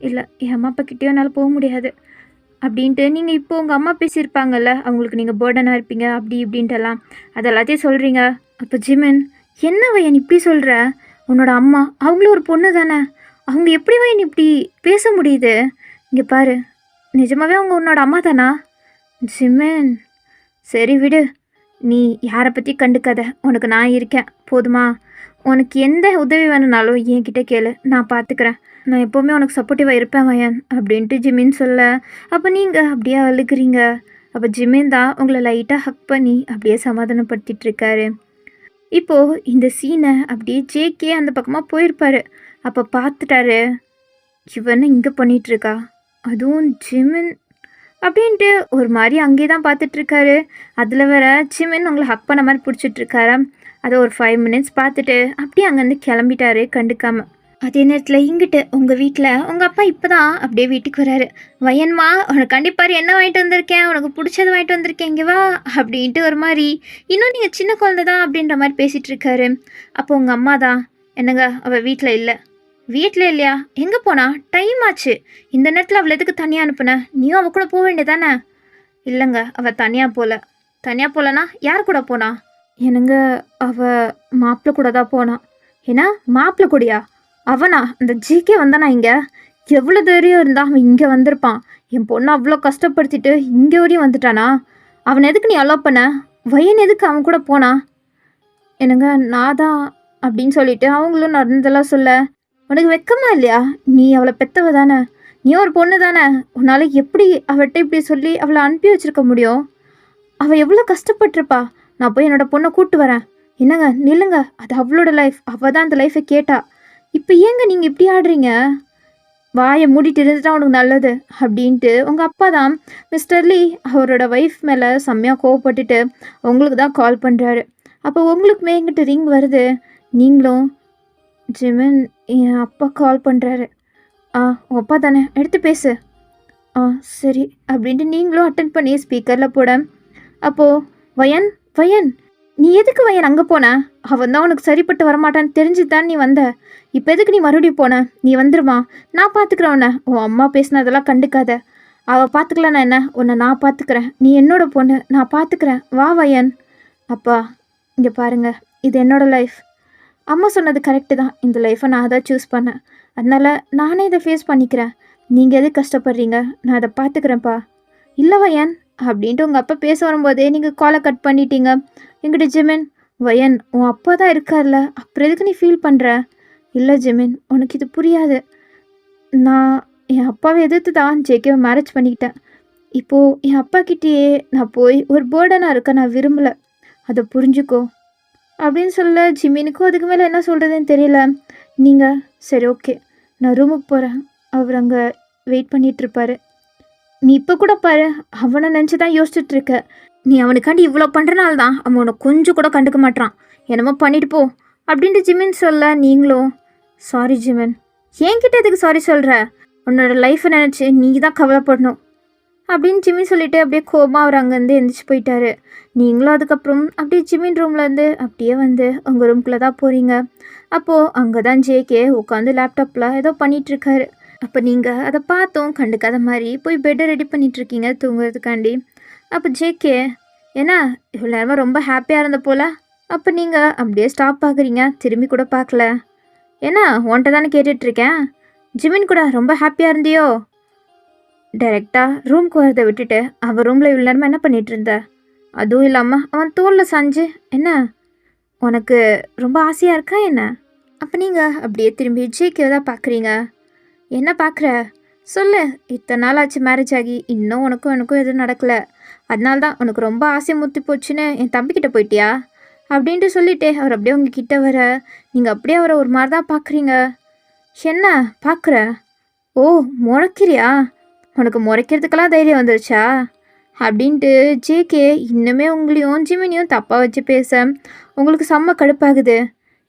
இல்லை என் அம்மா அப்பா கிட்டேயும் என்னால் போக முடியாது அப்படின்ட்டு நீங்கள் இப்போ உங்கள் அம்மா பேசியிருப்பாங்கல்ல, அவங்களுக்கு நீங்கள் பேர்டனாக இருப்பீங்க அப்படி இப்படின்ட்டுலாம் அதெல்லாத்தையும் சொல்கிறீங்க. அப்போ ஜிமின் என்ன வயன் இப்படி சொல்கிற? உன்னோட அம்மா அவங்களும் ஒரு பொண்ணு தானே, அவங்க எப்படி வயன் இப்படி பேச முடியுது? இங்கே பாரு, நிஜமாகவே அவங்க உன்னோட அம்மா தானா? ஜிமின் சரி விடு, நீ யாரை பற்றி கண்டுக்காத. உனக்கு நான் இருக்கேன் போதுமா? உனக்கு எந்த உதவி வேணும்னாலும் என்கிட்ட கேளு, நான் பார்த்துக்கிறேன். நான் எப்போவுமே உனக்கு சப்போர்ட்டிவாக இருப்பேன் வயன் அப்படின்ட்டு ஜிமின் சொல்ல, அப்போ நீங்கள் அப்படியே அழுகிறீங்க. அப்போ ஜிமின் தான் உங்களை லைட்டாக ஹக் பண்ணி அப்படியே சமாதானப்படுத்திட்டுருக்காரு. இப்போது இந்த சீனை அப்படியே ஜேகே அந்த பக்கமாக போயிருப்பார். அப்போ பார்த்துட்டாரு, இவனை இங்கே பண்ணிகிட்ருக்கா, அதுவும் ஜிமின் அப்படின்ட்டு ஒரு மாதிரி அங்கேயே தான் பார்த்துட்ருக்காரு. அதில் வேற ஜிமின் உங்களை ஹக் பண்ண மாதிரி பிடிச்சிட்ருக்காரா. அதை ஒரு 5 minutes பார்த்துட்டு அப்படியே அங்கேருந்து கிளம்பிட்டாரு கண்டுக்காமல். அதே நேரத்தில் இங்கிட்டு உங்கள் வீட்டில் உங்கள் அப்பா இப்போ தான் அப்படியே வீட்டுக்கு வராரு. வயன்மா உனக்கு கண்டிப்பாக என்ன வாங்கிட்டு வந்திருக்கேன், உனக்கு பிடிச்சது வாங்கிட்டு வந்திருக்கேன், இங்கே வா அப்படின்ட்டு ஒரு மாதிரி இன்னும் நீங்கள் சின்ன குழந்தை தான் அப்படின்ற மாதிரி பேசிகிட்டு இருக்காரு. அப்போ உங்கள் அம்மா தான், என்னங்க அவள் வீட்டில் இல்லை. வீட்டில் இல்லையா? எங்கே போனா? டைம் ஆச்சு, இந்த நேரத்தில் அவளை எதுக்கு தனியாக அனுப்புன? நீயும் அவள் கூட போக வேண்டியதானே? இல்லைங்க அவள் தனியாக போகலனா யார் கூட போனா? என்னங்க அவள் மாப்பிள்ளை கூட தான் போனான். ஏன்னா மாப்பிள்ளை கூடயா? அவனா? அந்த ஜிகே வந்தானா இங்கே? எவ்வளோ தைரியம் இருந்தால் அவன் இங்கே வந்திருப்பான். என் பொண்ணை அவ்வளோ கஷ்டப்படுத்திட்டு இங்கே வரையும் வந்துட்டானா? அவனை எதுக்கு நீ அலோவ் பண்ண? வயன் எதுக்கு அவன் கூட போனா? என்னங்க நான் தான் அப்படின்னு சொல்லிட்டு அவங்களும் நடந்ததெல்லாம் சொல்ல, உனக்கு வெக்கமா இல்லையா? நீ அவளை பெத்தவ தானே, நீ ஒரு பொண்ணு தானே, உன்னால் எப்படி அவள்கிட்ட இப்படி சொல்லி அவளை அனுப்பி வச்சிருக்க முடியும்? அவள் எவ்வளோ கஷ்டப்பட்டிருப்பா. நான் போய் என்னோட பொண்ணை கூப்பிட்டு வரேன். என்னங்க நில்லுங்க, அது அவளோட லைஃப், அவள் தான் அந்த லைஃப்பை கேட்டா. இப்போ ஏங்க நீங்கள் இப்படி ஆடுறீங்க? வாயை மூடிட்டு இருந்துட்டா உனக்கு நல்லது அப்படின்ட்டு உங்கள் அப்பா தான் மிஸ்டர் லீ அவரோட ஒய்ஃப் மேலே செம்மையாக கோவப்பட்டுட்டு உங்களுக்கு தான் கால் பண்ணுறாரு. அப்போ உங்களுக்குமே எங்கிட்ட ரிங் வருது. நீங்களும் ஜிமின் என் அப்பா கால் பண்ணுறாரு. உன் அப்பா தானே, எடுத்து பேசு. சரி அப்படின்ட்டு நீங்களும் அட்டன் பண்ணி ஸ்பீக்கரில் போட, அப்போது வயன் நீ எதுக்கு வயன் அங்கே போன? அவன் தான் உனக்கு சரிப்பட்டு வரமாட்டான்னு தெரிஞ்சு தான் நீ வந்த. இப்போ எதுக்கு நீ மறுபடியும் போன? நீ வந்துருமா, நான் பார்த்துக்கிறேன் உன்னை. உன் அம்மா பேசினதெல்லாம் கண்டுக்காத, அவள் பார்த்துக்கலான்னா என்ன, உன்னை நான் பார்த்துக்கிறேன். நீ என்னோட பொண்ணு, நான் பார்த்துக்கிறேன். வா வயன். அப்பா இங்கே பாருங்க, இது என்னோடய லைஃப். அம்மா சொன்னது கரெக்டு தான், இந்த லைஃப்பை நான் தான் சூஸ் பண்ணேன். அதனால் நானே இதை ஃபேஸ் பண்ணிக்கிறேன். நீங்கள் எது கஷ்டப்படுறீங்க, நான் அதை பார்த்துக்கிறேன்ப்பா. இல்லை வயன் அப்படின்ட்டு உங்கள் அப்பா பேச வரும்போதே நீங்கள் காலை கட் பண்ணிட்டீங்க. எங்கிட்ட ஜிமின், வயன் உன் அப்பா தான் இருக்கார்ல, அப்புறம் எதுக்கு நீ ஃபீல் பண்ணுற? இல்லை ஜிமின், உனக்கு இது புரியாது. நான் என் அப்பாவை எதிர்த்து தான் ஜேகேவை மேரேஜ் பண்ணிக்கிட்டேன். இப்போது என் அப்பா கிட்டேயே நான் போய் ஒரு பேர்டனாக இருக்க நான் விரும்பலை, அதை புரிஞ்சுக்கோ அப்படின்னு சொல்ல ஜிமினுக்கும் அதுக்கு மேலே என்ன சொல்கிறதுன்னு தெரியல. நீங்கள் சரி ஓகே, நான் ரூமுக்கு போகிறேன், அவர் அங்கே வெயிட் பண்ணிகிட்ருப்பாரு. நீ இப்போ கூட பாரு, அவனை நினச்சி தான் யோசிச்சுட்ருக்க. நீ அவனுக்காண்டி இவ்வளோ பண்ணுறனால தான் அவன் உன்னை கொஞ்சம் கூட கண்டுக்க மாட்டான். என்னமோ பண்ணிட்டு போ அப்படின்ட்டு ஜிமின் சொல்ல, நீங்களும் சாரி ஜிமின். என்கிட்ட எதுக்கு சாரி சொல்கிற? உன்னோட லைஃப்பை நினச்சி நீ தான் கவலைப்படணும் அப்படின்னு ஜிமின் சொல்லிவிட்டு அப்படியே கோபமாக அவர் அங்கேருந்து எந்திரிச்சு போயிட்டாரு. நீங்களும் அதுக்கப்புறம் அப்படியே ஜிமின் ரூம்லேருந்து அப்படியே வந்து உங்கள் ரூம்குள்ளே தான் போகிறீங்க. அப்போது அங்கே தான் ஜேகே உட்காந்து லேப்டாப்பில் ஏதோ பண்ணிகிட்ருக்காரு. அப்போ நீங்கள் அதை பார்த்தும் கண்டுக்காத மாதிரி போய் பெட்டை ரெடி பண்ணிகிட்ருக்கீங்க தூங்குறதுக்காண்டி. அப்போ ஜேகே, ஏன்னா இவ்வளோ நேரமாக ரொம்ப ஹாப்பியாக இருந்த போல், அப்போ நீங்கள் அப்படியே ஸ்டாப் பார்க்குறீங்க, திரும்பி கூட பார்க்கல. ஏன்னா உன்ட்ட தானே கேட்டுட்ருக்கேன், ஜிமின் கூட ரொம்ப ஹாப்பியாக இருந்தியோ? டைரெக்டாக ரூம்க்கு வரதை விட்டுட்டு அவன் ரூமில் இவ்வளோ நேரமாக என்ன பண்ணிகிட்டு இருந்த? அதுவும் இல்லாமல் அவன் தோளில் சாஞ்சு என்ன உனக்கு ரொம்ப ஆசையாக இருக்கா என்ன? அப்போ நீங்கள் அப்படியே திரும்பி ஜேகேவை தான் பார்க்குறீங்க. என்ன பார்க்குற சொல்லு, இத்தனை நாள் ஆச்சு மேரேஜ் ஆகி, இன்னும் உனக்கும் எதுவும் நடக்கலை, அதனால தான் உனக்கு ரொம்ப ஆசை முத்தி போச்சுன்னு என் தம்பிக்கிட்ட போயிட்டியா அப்படின்ட்டு சொல்லிவிட்டு அவர் அப்படியே உங்கள் கிட்ட வர, நீங்கள் அப்படியே அவரை ஒரு மாதிரி தான் பார்க்குறீங்க. என்ன பார்க்குற? ஓ முறைக்கிறியா? உனக்கு முறைக்கிறதுக்கெல்லாம் தைரியம் வந்துருச்சா அப்படின்ட்டு ஜேகே இன்னுமே உங்களையும் ஜிமினியும் தப்பாக வச்சு பேச உங்களுக்கு செம்ம கடுப்பாகுது.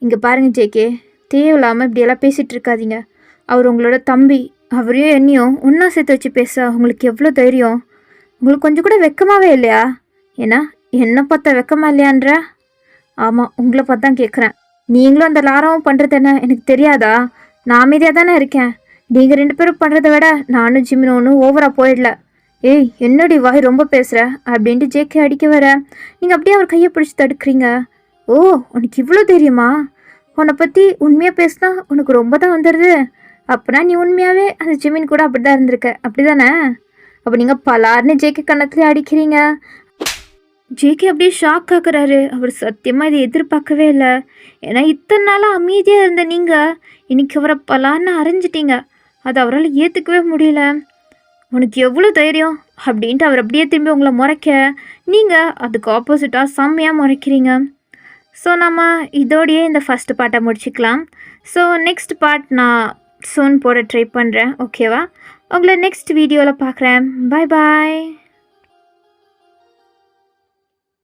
இங்கே பாருங்கள் ஜேகே, தேவையில்லாமல் இப்படியெல்லாம் பேசிகிட்டு இருக்காதீங்க. அவர் உங்களோட தம்பி, அவரையும் என்னையும் ஒன்றா சேர்த்து வச்சு பேச உங்களுக்கு எவ்வளோ தைரியம்? உங்களுக்கு கொஞ்சம் கூட வெக்கமாகவே இல்லையா? ஏன்னா என்னை பார்த்தா வெக்கமா இல்லையான்ற? ஆமாம், உங்களை பார்த்து தான் கேட்குறேன். நீங்களும் அந்த லாராவும் பண்ணுறது என்ன எனக்கு தெரியாதா? நான் அமைதியாக தானே இருக்கேன். நீங்கள் 2 பேரும் பண்ணுறதை விட நானும் ஜிமினோன்னு ஓவராக போயிடல. ஏய் என்னடி வாய் ரொம்ப பேசுகிற அப்படின்ட்டு ஜேகே அடிக்க வர, நீங்கள் அப்படியே அவர் கையை பிடிச்சி தடுக்கிறீங்க. ஓ உனக்கு இவ்வளோ தெரியுமா? உன்னை பற்றி உண்மையாக பேசினா உனக்கு ரொம்ப தான் வந்துடுது. அப்படின்னா நீ உண்மையாகவே அந்த ஜிமின் கூட அப்படி தான் இருந்திருக்க, அப்படி தானே? அப்போ நீங்கள் பலார்னு ஜேகே கன்னத்துலேயே அடிக்கிறீங்க. ஜேகே அப்படியே ஷாக் ஆகுறாரு. அவர் சத்தியமாக இதை எதிர்பார்க்கவே இல்லை. ஏன்னா இத்தனை நாளாக அமைதியாக இருந்த நீங்கள் இன்னைக்கு அவரை பலார்னு அரைஞ்சிட்டீங்க. அது அவரால் ஏற்றுக்கவே முடியல. உனக்கு எவ்வளோ தைரியம் அப்படின்ட்டு அவர் அப்படியே திரும்பி உங்களை முறைக்க, நீங்கள் அதுக்கு ஆப்போசிட்டாக செம்மையாக முறைக்கிறீங்க. ஸோ நம்ம இதோடையே இந்த ஃபஸ்ட்டு பார்ட்டை முடிச்சுக்கலாம். ஸோ நெக்ஸ்ட் பார்ட் நான் சூன் போட ட்ரை பண்ணுறேன், ஓகேவா? உங்களை நெக்ஸ்ட் வீடியோவில் பார்க்குறேன். பாய் பாய்.